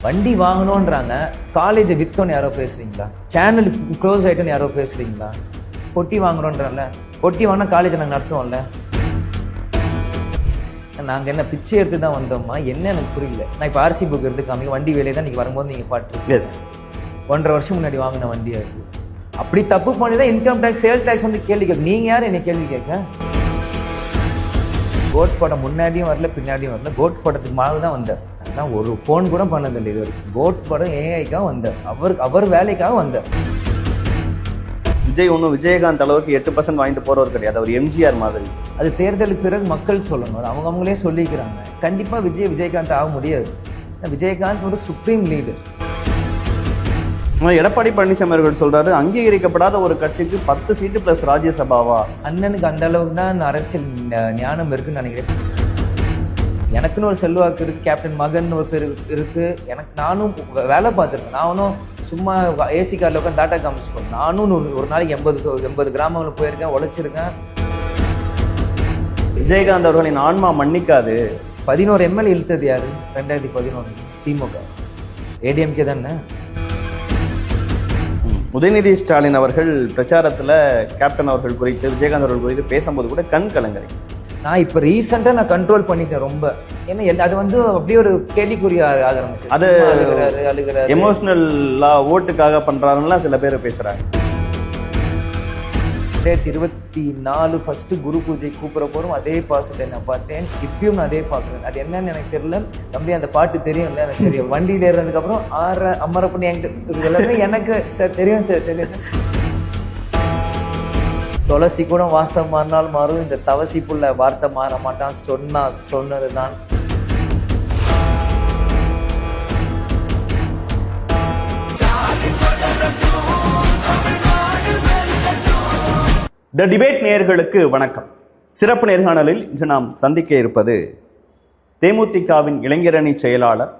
வண்டி வாங்கணுன்றாங்க, காலேஜை விற்றோன்னு யாரோ பேசுகிறீங்களா? சேனல் க்ளோஸ் ஆகிட்டோன்னு யாரோ பேசுகிறீங்களா? பொட்டி வாங்குறோன்றல, பொட்டி வாங்கினா காலேஜை நாங்கள் நடத்துவோம்ல. நாங்கள் என்ன பிச்சை எடுத்து தான் வந்தோம்மா? என்ன எனக்கு புரியல. நான் இப்போ ஆர்சி புக் எடுத்து காமிக்க, வண்டி வேலையை தான் இன்றைக்கி வரும்போது நீங்கள் பாட்டு. எஸ், 1.5 வருஷம் முன்னாடி வாங்கின வண்டியாக இருக்குது. அப்படி தப்பு பண்ணி தான் இன்கம் டேக்ஸ், சேல் டேக்ஸ் வந்து கேள்வி கேட்க. நீங்கள் யார் என்னை கேள்வி கேட்க? கோட் படம் முன்னாடியும் வரல, பின்னாடியும் வரல. கோட் படத்துக்கு மாதிரி தான் வந்தார். ஆனால் ஒரு ஃபோன் கூட பண்ணதில்லை இது வரைக்கும். கோட் படம் ஏஐக்காக வந்தார். அவர் வேலைக்காக வந்தார். விஜய் ஒன்றும் விஜயகாந்த் அளவுக்கு 8% வாங்கிட்டு போறவர் கிடையாது. அவர் எம்ஜிஆர் மாதிரி. அது தேர்தலுக்கு பிறகு மக்கள் சொல்லணும். அது அவங்களே சொல்லிக்கிறாங்க. கண்டிப்பாக விஜயகாந்த் ஆக முடியாது. விஜயகாந்த் ஒரு சுப்ரீம் லீடு. எடப்பாடி பழனிசாமி அவர்கள் சொல்றாரு, அங்கீகரிக்கப்படாத ஒரு கட்சிக்கு 10 சீட்டு பிளஸ் ராஜ்யசபாவா? அண்ணனுக்கு அந்த அளவுக்கு தான் அரசியல் ஞானம் இருக்குன்னு நினைக்கிறேன். எனக்குன்னு ஒரு செல்வாக்கு இருக்கு, கேப்டன் மகன் ஒரு பேர் இருக்கு. நானும் வேலை பார்த்துருக்கேன். நானும் சும்மா ஏசி காரில் உட்காந்து டாட்டா காமிச்சு போனேன். நானும் ஒரு நாளைக்கு 80 கிராமங்களில் போயிருக்கேன், உழைச்சிருக்கேன். விஜயகாந்த் அவர்களின் ஆன்மா மன்னிக்காது. 11 எம்எல்ஏ இழுத்தது யாரு? 2011 திமுக, ஏடிஎம்கே தானே. உதயநிதி ஸ்டாலின் அவர்கள் பிரச்சாரத்தில் கேப்டன் அவர்கள் குறித்து, விஜயகாந்த் அவர்கள் குறித்து பேசும்போது கூட கண் கலங்குறீங்க. நான் இப்போ ரீசெண்டாக நான் கண்ட்ரோல் பண்ணிட்டேன் ரொம்ப. ஏன்னா அது வந்து அப்படியே ஒரு கேள்விக்குறி ஆரம்பிச்சு. அது அழுகிறாரு எமோஷனலா ஓட்டுக்காக பண்றாருன்னா சில பேர் பேசுறாங்க. 2024 ஃபர்ஸ்ட் குரு பூஜை கூப்பிட போகிறோம். அதே பாசத்தை நான் பார்த்தேன். இப்பயும் நான் அதே பார்க்குறேன். அது என்னன்னு எனக்கு தெரியல. தம்பி அந்த பாட்டு தெரியும்ல? எனக்கு தெரியும். வண்டியில் ஏறினதுக்கப்புறம் அமரப்பண்ணி என்கிட்ட எல்லாமே எனக்கு சார் தெரியும் சார், தெரியும் சார். துளசி கூட வாசம் மாறினால் மாறும், இந்த தவசி புள்ள வார்த்தை மாற மாட்டான். சொன்னது தான். த டிபேட் நேயர்களுக்கு வணக்கம். சிறப்பு நேர்காணலில் இன்று நாம் சந்திக்க இருப்பது தேமுதிகவின் இளைஞரணி செயலாளர்,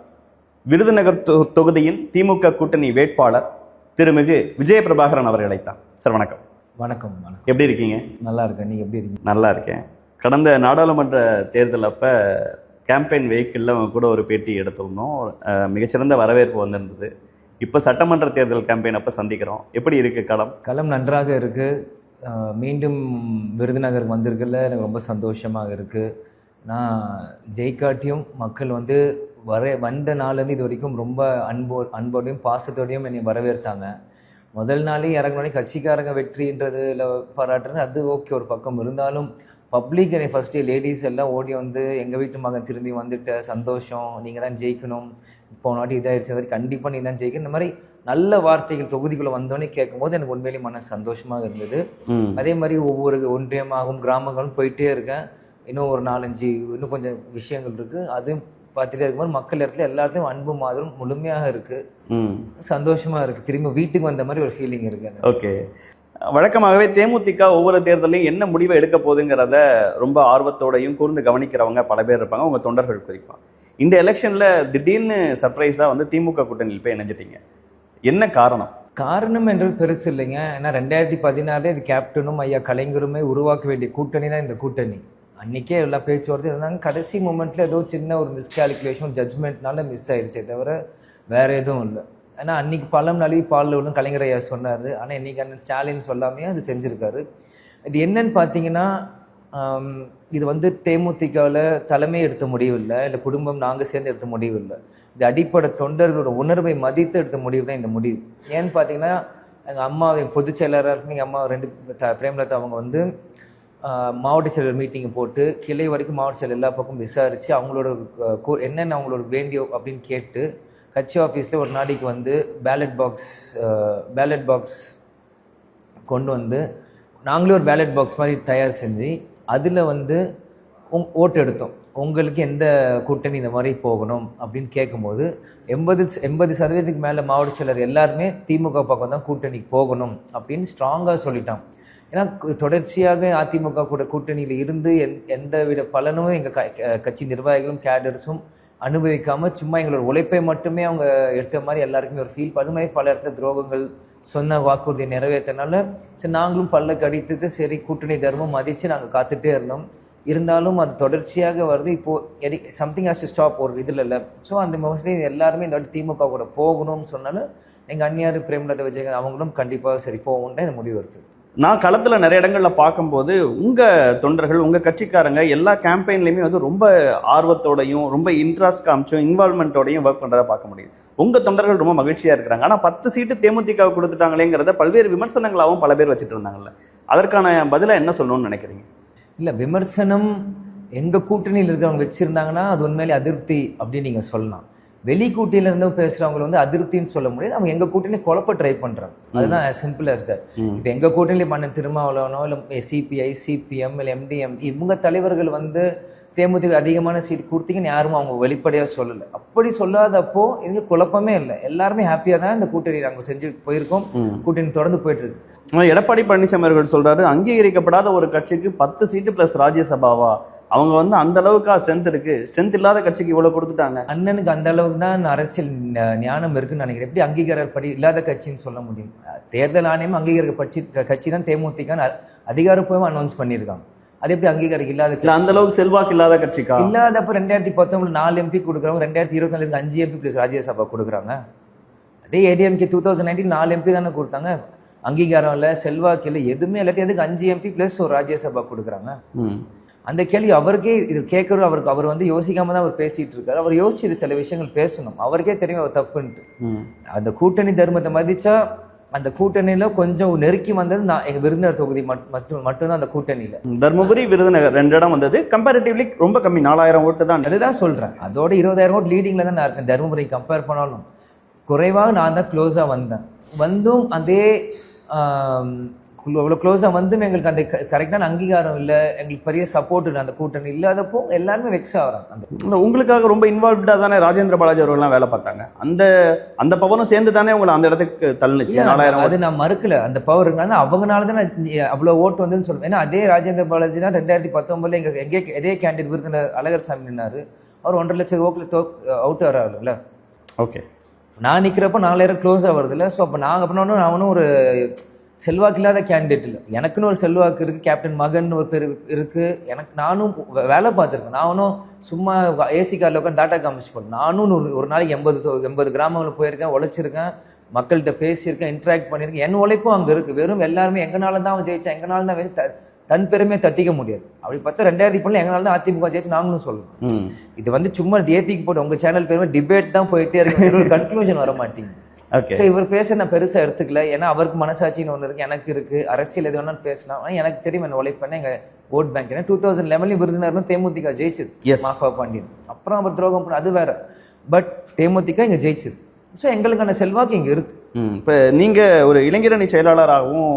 விருதுநகர் தொகுதியின் திமுக கூட்டணி வேட்பாளர் திருமிகு விஜயபிரபாகரன் அவர்களைத்தான். சார் வணக்கம். வணக்கம். எப்படி இருக்கீங்க? நல்லா இருக்கேன். நீங்கள் எப்படி இருக்கீங்க? நல்லா இருக்கேன். கடந்த நாடாளுமன்ற தேர்தல் அப்போ கேம்பெயின் வெஹிக்கிளில் அவங்க கூட ஒரு பேட்டி எடுத்திருந்தோம். மிகச்சிறந்த வரவேற்பு வந்திருந்தது. இப்போ சட்டமன்ற தேர்தல் கேம்பெயின் அப்போ சந்திக்கிறோம். எப்படி இருக்குது களம்? களம் நன்றாக இருக்குது. மீண்டும் விருதுநகர் வந்திருக்கல எனக்கு ரொம்ப சந்தோஷமாக இருக்குது. நான் ஜெய்காட்டியும் மக்கள் வந்து வந்த நாள்லேருந்து இது வரைக்கும் ரொம்ப அன்போடையும் பாசத்தோடையும் என்னை வரவேற்றாங்க. முதல் நாளே இறங்கினோடனே கட்சிக்காரங்க வெற்றின்றது இல்லை பாராட்டுறது அது ஓகே ஒரு பக்கம். இருந்தாலும் பப்ளிக் என்னை ஃபஸ்ட்டு லேடிஸ் எல்லாம் ஓடி வந்து எங்கள் வீட்டு மகன் திரும்பி வந்துட்ட சந்தோஷம், நீங்கள் தான் ஜெயிக்கணும், போன வாட்டி இதாகிடுச்சு, அது கண்டிப்பாக நீ தான் ஜெயிக்கணும், இந்த மாதிரி நல்ல வார்த்தைகள் தொகுதிக்குள்ளே வந்தோடனே கேட்கும்போது எனக்கு உண்மையிலேயே மன சந்தோஷமாக இருந்தது. அதே மாதிரி ஒவ்வொரு ஒன்றியமாகவும் கிராமங்களும் போயிட்டே இருக்கேன். இன்னும் ஒரு 4-5 இன்னும் கொஞ்சம் விஷயங்கள் இருக்குது. அதுவும் பார்த்துட்டே இருக்கும்போது மக்கள் இடத்துல எல்லாத்தையும் அன்பு மாதிரி முழுமையாக இருக்குது. சந்தோஷமாக இருக்குது. திரும்ப வீட்டுக்கு வந்த மாதிரி ஒரு ஃபீலிங் இருக்குது. ஓகே. வழக்கமாகவே தேமுதிக ஒவ்வொரு தேர்தலையும் என்ன முடிவை எடுக்க போகுதுங்கிறத ரொம்ப ஆர்வத்தோடையும் கூர்ந்து கவனிக்கிறவங்க பல பேர் இருப்பாங்க, உங்கள் தொண்டர்கள் குறிப்பாங்க. இந்த எலெக்ஷனில் திடீர்னு சர்ப்ரைஸாக வந்து திமுக கூட்டணியில் போய் இணைஞ்சிட்டீங்க. என்ன காரணம்? காரணம் என்றது பெருசு இல்லைங்க. ஏன்னா 2016 இது கேப்டனும் ஐயா கலைஞருமே உருவாக்க வேண்டிய கூட்டணி தான் இந்த கூட்டணி. அன்றைக்கே எல்லா பேச்சுவார்த்தை இருந்தாங்க. கடைசி மூமெண்ட்டில் ஏதோ சின்ன ஒரு மிஸ்கால்குலேஷன் ஜட்ஜ்மெண்ட்னால மிஸ் ஆகிடுச்சே தவிர வேறு எதுவும் இல்லை. ஏன்னா அன்றைக்கி பழம் நழுவி பாலில் ஒன்று கலைஞர் ஐயா சொன்னார். ஆனால் இன்றைக்கி அண்ணன் ஸ்டாலின் சொல்லாமே அது செஞ்சுருக்காரு. இது என்னன்னு பார்த்தீங்கன்னா, இது வந்து தேமுதிகவில் தலைமை எடுத்த முடிவு இல்லை, இல்லை குடும்பம் நாங்கள் சேர்ந்து எடுத்த முடிவு இல்லை. இது அடிப்படை தொண்டர்களோட உணர்வை மதித்து எடுத்த முடிவு தான் இந்த முடிவு. ஏன்னு பார்த்தீங்கன்னா, எங்கள் அம்மா பொதுச் செயலராக இருக்கு. எங்கள் அம்மா 2 பிரேமலதா அவங்க வந்து மாவட்ட செயலர் மீட்டிங்கை போட்டு கிளை வரைக்கும் மாவட்ட செயலர் எல்லா பக்கம் விசாரித்து அவங்களோட என்னென்ன அவங்களோட வேண்டியோ அப்படின்னு கேட்டு கட்சி ஆஃபீஸில் ஒரு நாளைக்கு வந்து பேலட் பாக்ஸ் கொண்டு வந்து நாங்களே ஒரு பேலட் பாக்ஸ் மாதிரி தயார் செஞ்சு அதில் வந்து ஓட்டு எடுத்தோம். உங்களுக்கு எந்த கூட்டணி இந்த மாதிரி போகணும் அப்படின்னு கேட்கும்போது 80% மேலே மாவட்ட செயலர் எல்லாருமே திமுக பக்கம் தான் கூட்டணிக்கு போகணும் அப்படின்னு ஸ்ட்ராங்காக சொல்லிட்டான். ஏன்னா தொடர்ச்சியாக அதிமுக கூட கூட்டணியில் இருந்து எந்த வித பலனும் எங்கள் கட்சி நிர்வாகிகளும் கேடர்ஸும் அனுபவிக்காமல் சும்மா எங்களோட உழைப்பை மட்டுமே அவங்க எடுத்த மாதிரி எல்லாருக்குமே ஒரு ஃபீல். அது மாதிரி பல இடத்துல துரோகங்கள் சொன்ன வாக்குறுதியை நிறைவேற்றனால சரி நாங்களும் பல்ல கடித்துட்டு சரி கூட்டணி தர்மம் மதித்து நாங்கள் காத்துட்டே இருந்தோம். இருந்தாலும் அது தொடர்ச்சியாக வருது. இப்போது சம்திங் ஹாஸ் டு ஸ்டாப் ஒரு இதில் இல்லை. ஸோ அந்த மோஸ்ட்லி எல்லாருமே இந்த வாட்டி திமுக கூட போகணும்னு சொன்னாலும் எங்கள் அந்நியார் பிரேமலதா விஜயகாந்த் அவங்களும் கண்டிப்பாக சரி போகும் தான் இந்த முடிவு இருக்குது. நான் களத்தில் நிறைய இடங்களில் பார்க்கும்போது உங்கள் தொண்டர்கள் உங்கள் கட்சிக்காரங்க எல்லா கேம்பெயின்லையுமே வந்து ரொம்ப ஆர்வத்தோடையும் ரொம்ப இன்ட்ரெஸ்ட் காமிச்சும் இன்வால்மெண்ட்டோடையும் ஒர்க் பண்ணுறதை பார்க்க முடியுது. உங்கள் தொண்டர்கள் ரொம்ப மகிழ்ச்சியாக இருக்கிறாங்க. ஆனால் 10 சீட்டு தேமுதிக கொடுத்துட்டாங்களேங்கிறத பல்வேறு விமர்சனங்களாகவும் பல பேர் வச்சுட்டு இருந்தாங்கல்ல, அதற்கான பதிலாக என்ன சொல்லணும்னு நினைக்கிறீங்க? இல்லை, விமர்சனம் எங்கள் கூட்டணியில் இருக்கிறவங்க வச்சுருந்தாங்கன்னா அது உண்மையிலே அதிருப்தி அப்படின்னு நீங்கள் சொல்லலாம். வெளி கூட்டணியில இருந்து பேசுறவங்க வந்து அதிருப்தின்னு சொல்ல முடியாது. அவங்க எங்க கூட்டணி குழப்ப ட்ரை பண்றாங்க. அதுதான் சிம்பிள் as that. இப்போ எங்க கூட்டணியில பண்ண திருமாவளவனோ இல்லை சிபிஐ சிபிஎம் இல்லை எம்டிஎம் இவங்க தலைவர்கள் வந்து தேமுதிக அதிகமான சீட் கொடுத்தீங்கன்னு யாரும் அவங்க வெளிப்படையாக சொல்லலை. அப்படி சொல்லாதப்போ இது குழப்பமே இல்லை. எல்லாருமே ஹாப்பியாக தான் இந்த கூட்டணி நாங்கள் செஞ்சு போயிருக்கோம். கூட்டணி தொடர்ந்து போயிட்டு இருக்கு. எடப்பாடி பழனிசாமி அவர்கள் சொல்றாரு, அங்கீகரிக்கப்படாத ஒரு கட்சிக்கு 10 சீட்டு பிளஸ் ராஜ்யசபாவா, அவங்க வந்து அந்த அளவுக்கு ஸ்ட்ரென்த் இருக்கு, ஸ்ட்ரென்த் இல்லாத கட்சிக்கு இவ்வளவு கொடுத்துட்டாங்க. அண்ணனுக்கு அந்த அளவுக்கு தான் அரசியல் ஞானம் இருக்குன்னு நினைக்கிறேன். எப்படி அங்கீகாரப்படி இல்லாத கட்சின்னு சொல்ல முடியும்? தேர்தல் ஆணையம் அங்கீகரிக்க கட்சி தான் தேமுதிக அதிகாரப்பூர்வமாக அனௌன்ஸ் பண்ணியிருக்காங்க. அது எப்படி அங்கீகாரம் இல்லாத அந்த அளவுக்கு செல்வாக்கு இல்லாத கட்சிக்கா? இல்லாதப்ப 2019 4 MP கொடுக்குறாங்க, 2024 5 MP பிளஸ் ராஜ்யசபா கொடுக்குறாங்க. அதே ஏடிஎம்கே 2019 4 MP தானே கொடுத்தாங்க. அங்கீகாரம் இல்லை, செல்வாக்கு இல்லை, எதுவுமே இல்லாட்டி எதுக்கு 5 MP பிளஸ் ஒரு ராஜ்யசபா கொடுக்குறாங்க? அந்த கேள்வி அவருக்கே இது கேட்கறது. அவர் வந்து யோசிக்காம தான் அவர் பேசிட்டு இருக்காரு. அவர் யோசிச்சு இது சில விஷயங்கள் பேசணும். அவருக்கே தெரியும் அவர் தப்புன்ட்டு. அந்த கூட்டணி தர்மத்தை மதிச்சா அந்த கூட்டணியில கொஞ்சம் நெருக்கி வந்தது நான் எங்க விருதுநகர் தொகுதி மட்டும்தான். அந்த கூட்டணியில தர்மபுரி விருதுநகர் 2 இடம் வந்தது. கம்பேரிட்டிவ்லி ரொம்ப கம்மி, 4000 ஓட்டு தான். அதுதான் சொல்றேன். அதோட 20,000 ஓட்டு லீடிங்ல தான் நான் இருக்கேன். தர்மபுரி கம்பேர் பண்ணாலும் குறைவாக நான் தான் க்ளோஸா வந்தேன். வந்தும் அதே அவ்வளோ க்ளோஸாக வந்தும் எங்களுக்கு அந்த கரெக்டான அங்கீகாரம் இல்லை, எங்களுக்கு பெரிய சப்போர்ட் இல்லை. அந்த கூட்டணி இல்லாதப்போ எல்லாருமே வெக்ஸ் ஆகிறாங்க. அந்த உங்களுக்காக ரொம்ப இன்வால்வ்டாக தானே ராஜேந்திர பாலாஜி அவர்கள்லாம் வேலை பார்த்தாங்க. அந்த பவரும் சேர்ந்து தானே உங்களை அந்த இடத்துக்கு தள்ளுச்சு. 4000 அது நான் மறுக்கல. அந்த பவர் இருந்தாலும் அவங்களால தான் அவ்வளோ ஓட்டு வந்துன்னு சொல்லுவேன். ஏன்னா அதே ராஜேந்திர பாலாஜி தான் 2019 இதே கேண்டிடேட் விருதுல அழகர் சாமி நின்னாரு. அவர் 1.5 லட்சம் ஓட்டில் அவுட் ஆகிறாருல்ல. ஓகே, நான் நிற்கிறப்போ 4000 க்ளோஸாக வருதுல்ல. ஸோ அப்போ நாங்கள் பண்ணோன்னு அவனும் ஒரு செல்வாக்கு இல்லாத கேண்டிடேட் இல்லை. எனக்குன்னு ஒரு செல்வாக்கு இருக்குது. கேப்டன் மகன் ஒரு பேர் இருக்குது. நானும் வேலை பார்த்துருக்கேன். நானும் சும்மா ஏசி காரில் உட்காந்து டாட்டா காமிச்சு போனேன். நானும் ஒரு நாளைக்கு 80 கிராமங்களில் போயிருக்கேன், உழைச்சிருக்கேன், மக்கள்கிட்ட பேசியிருக்கேன், இன்ட்ராக்ட் பண்ணியிருக்கேன். என் உழைப்பும் அங்கே இருக்குது. வெறும் எல்லாருமே எங்கனால தான் அவன் ஜெயிச்சான், எங்கனால தான் தன் பெருமையை தட்டிக்க முடியாது. அப்படி பார்த்தா 2010 எங்கனால தான் அதிமுக ஜெயிச்சு நாங்களும் சொல்லணும். இது வந்து சும்மா ஏத்திக்கு போட்டு உங்கள் சேனல் பெருமை டிபேட் தான் போயிட்டே இருக்கு. ஒரு கன்க்ளூஷன் வர மாட்டேங்க. ஸோ இவர் பேச நான் பெருசாக எடுத்துக்கல. ஏன்னா அவருக்கு மனசாட்சின்னு ஒன்று இருக்குது, எனக்கு இருக்குது. அரசியல் எது வேணாலும் பேசலாம். ஆனால் எனக்கு தெரியும் என்ன உழைப்பேன். எங்கள் ஓட் பேங்க் 2011 விருதுநகர்னு தேமுதிக ஜெயிச்சது மாஃபா பாண்டியன். அப்புறம் அவர் துரோகம் பண்ண அது வேற. பட் தேமுதிக இங்கே ஜெயிச்சது. ஸோ எங்களுக்கான செல்வாக்கு இங்கே இருக்கு. இப்போ நீங்கள் ஒரு இளைஞரணி செயலாளராகவும்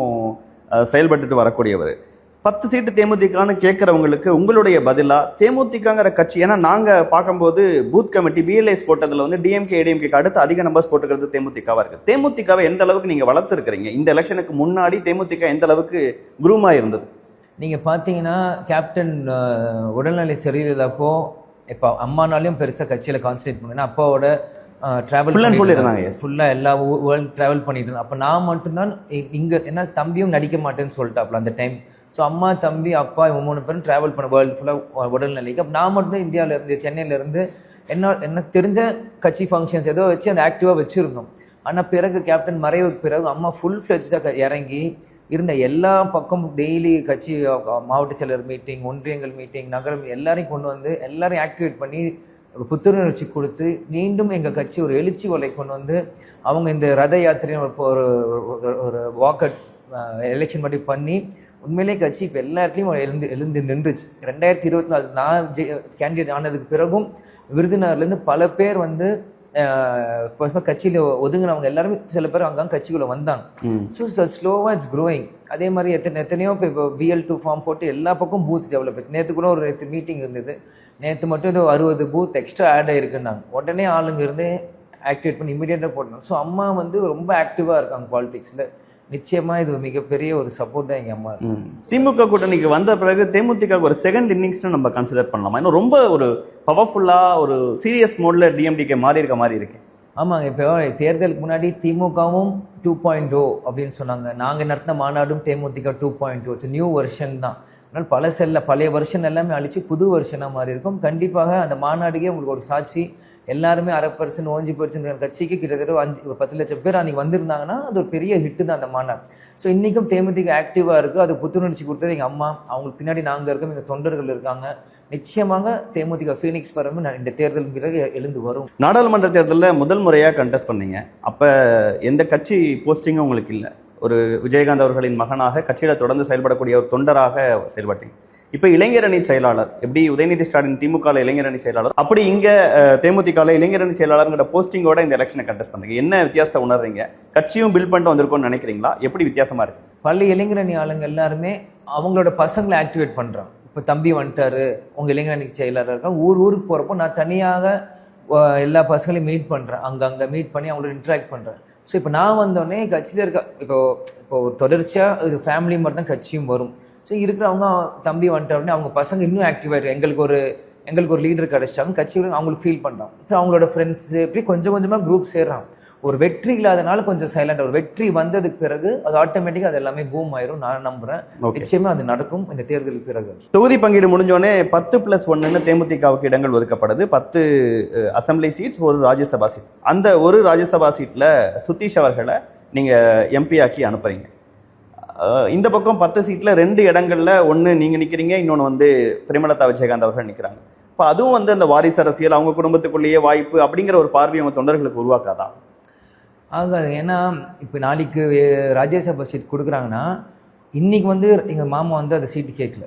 செயல்பட்டு வரக்கூடியவர், 10 சீட்டு தேமுதிகன்னு கேட்குறவங்களுக்கு உங்களுடைய பதிலாக தேமுதிகங்கிற கட்சி, ஏன்னா நாங்கள் பார்க்கும்போது பூத் கமிட்டி பிஎல்ஐஸ் போட்டதில் வந்து டிஎம்கே ஏடிஎம்கேக்கு அடுத்து அதிக நம்பர்ஸ் போட்டுக்கிறது தேமுதிகவாக இருக்குது. தேமுதிகவை எந்த அளவுக்கு நீங்கள் வளர்த்துருக்கிறீங்க? இந்த எலெக்ஷனுக்கு முன்னாடி தேமுதிக எந்த அளவுக்கு குரூமாக இருந்தது? நீங்கள் பார்த்தீங்கன்னா கேப்டன் உடல்நிலை சரியில்லாதப்போ இப்போ அம்மானாலையும் பெருசாக கட்சியில் கான்சன்ட்ரேட் பண்ணுவேன். அப்பாவோட ட்ராவல் ஃபுல்லாக எல்லா வேர்ல்டு ட்ராவல் பண்ணிட்டு இருந்தேன். அப்போ நான் மட்டும்தான் இங்கே என்ன தம்பியும் நடிக்க மாட்டேன்னு சொல்லிட்டாப்புல அந்த டைம். ஸோ அம்மா தம்பி அப்பா இவங்க 3 பேரும் ட்ராவல் பண்ண வேர்ல்டு ஃபுல்லாக உடல்நிலைக்கு. அப்போ நான் மட்டும்தான் இந்தியாவிலேருந்து சென்னையிலேருந்து எனக்கு தெரிஞ்ச கட்சி ஃபங்க்ஷன்ஸ் ஏதோ வச்சு அந்த ஆக்டிவாக வச்சுருந்தோம். ஆனால் பிறகு கேப்டன் மறைவுக்கு பிறகு அம்மா ஃபுல் ஃப்ளெஜ்டாக இறங்கி இருந்த எல்லா பக்கமும் டெய்லி கட்சி மாவட்ட செயலர் மீட்டிங், ஒன்றியங்கள் மீட்டிங், நகரம் எல்லாரையும் கொண்டு வந்து எல்லாரையும் ஆக்டிவேட் பண்ணி புத்துணர்ச்சி கொடுத்து மீண்டும் எங்கள் கட்சி ஒரு எழுச்சி ஒலை கொண்டு வந்து அவங்க இந்த ரத யாத்திரையும் ஒரு வாக்கட் எலெக்ஷன் மட்டும் பண்ணி உண்மையிலே கட்சி இப்போ எல்லா இடத்துலையும் எழுந்து நின்றுச்சு. 2024 நான் கேண்டிடேட் ஆனதுக்கு பிறகும் விருதுநகர்லேருந்து பல பேர் வந்து கட்சியில் ஒதுங்கினவங்க எல்லாருமே சில பேர் அங்கங்கே கட்சிக்குள்ளே வந்தாங்க. ஸோ ஸ்லோவாக இட்ஸ் க்ரோயிங். அதே மாதிரி எத்தனையோ இப்போ BL2 ஃபார்ம் போட்டு எல்லா பக்கம் பூத்ஸ் டெவலப் ஆச்சு. நேற்று கூட ஒரு மீட்டிங் இருந்தது. நேற்று மட்டும் ஏதோ 60 பூத் எக்ஸ்ட்ரா ஆட் ஆகிருக்குன்னாங்க. உடனே ஆளுங்க இருந்து ஆக்டிவேட் பண்ணி இமீடியட்டாக போடணும். ஸோ அம்மா வந்து ரொம்ப ஆக்டிவாக இருக்காங்க பாலிடிக்ஸில். நிச்சயமாக இது மிகப்பெரிய ஒரு சப்போர்ட் தான் எங்கள் அம்மா. திமுக கூட்டணிக்கு வந்த பிறகு தேமுதிக ஒரு செகண்ட் இன்னிங்ஸ்னு நம்ம கன்சிடர் பண்ணலாமா? இன்னும் ரொம்ப ஒரு பவர்ஃபுல்லாக ஒரு சீரியஸ் மோடில் டிஎம்டிகே மாறி இருக்க மாதிரி இருக்கு. ஆமாங்க. இப்போ தேர்தலுக்கு முன்னாடி திமுகவும் 2.0 அப்படின்னு சொன்னாங்க. நாங்கள் நடத்தின மாநாடும் தேமுதிக 2.0 இட்ஸ் நியூ வெர்ஷன் தான். அதனால் பழைய வருஷன் எல்லாமே அழிச்சு புது வருஷனாக மாறி இருக்கும். கண்டிப்பாக அந்த மாநாடுக்கே உங்களுக்கு ஒரு சாட்சி. எல்லாருமே 1/2% 5% கட்சிக்கு கிட்டத்தட்ட 10 லட்சம் பேர் அன்றைக்கி வந்திருந்தாங்கன்னா அது ஒரு பெரிய ஹிட்டு தான் அந்த மாநாடு. ஸோ இன்றைக்கும் தேமுதிக ஆக்டிவாக இருக்குது. அது புத்துணர்ச்சி கொடுத்தது எங்கள் அம்மா. அவங்களுக்கு பின்னாடி நாங்கள் இருக்கோம், எங்கள் தொண்டர்கள் இருக்காங்க. நிச்சயமாக தேமுதிக ஃபீனிக்ஸ் பரம்பு இந்த தேர்தல் பிறகு எழுந்து வரும். நாடாளுமன்ற தேர்தலில் முதல் முறையாக கண்டெஸ்ட் பண்ணீங்க. அப்போ எந்த கட்சி போஸ்டிங்கும் உங்களுக்கு இல்லை. ஒரு விஜயகாந்த் அவர்களின் மகனாக கட்சியில் தொடர்ந்து செயல்படக்கூடிய ஒரு தொண்டராக செயல்பட்டீங்க. இப்போ இளைஞரணி செயலாளர், எப்படி உதயநிதி ஸ்டாலின் திமுக இளைஞரணி செயலாளர், அப்படி இங்கே தேமுதிக இளைஞரணி செயலாளர்ங்கிற போஸ்டிங்கோட இந்த எலெக்ஷனை கண்டெஸ்ட் பண்ணுறீங்க. என்ன வித்தியாசத்தை உணர்றீங்க? கட்சியும் பில்ட் பண்ணிட்டு வந்திருக்கோம்னு நினைக்கிறீங்களா? எப்படி வித்தியாசமா இருக்கு? பல இளைஞரணி ஆளுங்க எல்லாருமே அவங்களோட பசங்களை ஆக்டிவேட் பண்ணுறாங்க. இப்போ தம்பி வந்துட்டாரு, உங்கள் இளைஞரணி செயலாளர் இருக்காங்க. ஊருக்கு போகிறப்போ நான் தனியாக எல்லா பசங்களையும் மீட் பண்ணுறேன். அங்கே மீட் பண்ணி அவங்களோட இன்ட்ராக்ட் பண்ணுறேன். ஸோ இப்போ நான் வந்தோடனே கட்சியில் இருக்க இப்போ தொடர்ச்சியாக இது ஃபேமிலி மாதிரி தான் கட்சியும் வரும். ஸோ இருக்கிறவங்க தம்பி வந்துட்டோடனே அவங்க பசங்க இன்னும் ஆக்டிவாக எங்களுக்கு ஒரு லீடர் கிடச்சிட்டாங்க, கட்சியில் அவங்களுக்கு ஃபீல் பண்ணுறாங்க. ஸோ அவங்களோட ஃப்ரெண்ட்ஸு இப்படி கொஞ்சம் கொஞ்சமாக குரூப் சேர்றாங்க. ஒரு வெற்றி இல்லாதனால கொஞ்சம் சைலண்ட். ஒரு வெற்றி வந்ததுக்கு பிறகு அது ஆட்டோமேட்டிக்காக அது எல்லாமே பூம் ஆயிரும். நான் நம்புறேன் நிச்சயமா அது நடக்கும் இந்த தேர்தலுக்கு பிறகு. தொகுதி பங்கீடு முடிஞ்சோடனே 10+1 தேமுதிகவுக்கு இடங்கள் ஒதுக்கப்படுது. 10 அசம்பிளி சீட்ஸ், ஒரு ராஜ்யசபா சீட். அந்த ஒரு ராஜ்யசபா சீட்ல சுதீஷ் அவர்களை நீங்க எம்பி ஆக்கி அனுப்புறீங்க. இந்த பக்கம் 10 சீட்ல 2 இடங்கள்ல ஒன்று நீங்க நிக்கிறீங்க, இன்னொன்று பிரேமலதா விஜயகாந்த் அவர்கள் நிற்கிறாங்க. இப்போ அதுவும் அந்த வாரிசு அரசியல், அவங்க குடும்பத்துக்குள்ளேயே வாய்ப்பு அப்படிங்கிற ஒரு பார்வை அவங்க தொண்டர்களுக்கு உருவாக்காதான்? ஆகாது. ஏன்னா இப்போ நாளைக்கு ராஜ்யசபா சீட் கொடுக்குறாங்கன்னா இன்றைக்கி எங்கள் மாமா அந்த சீட்டு கேட்கல.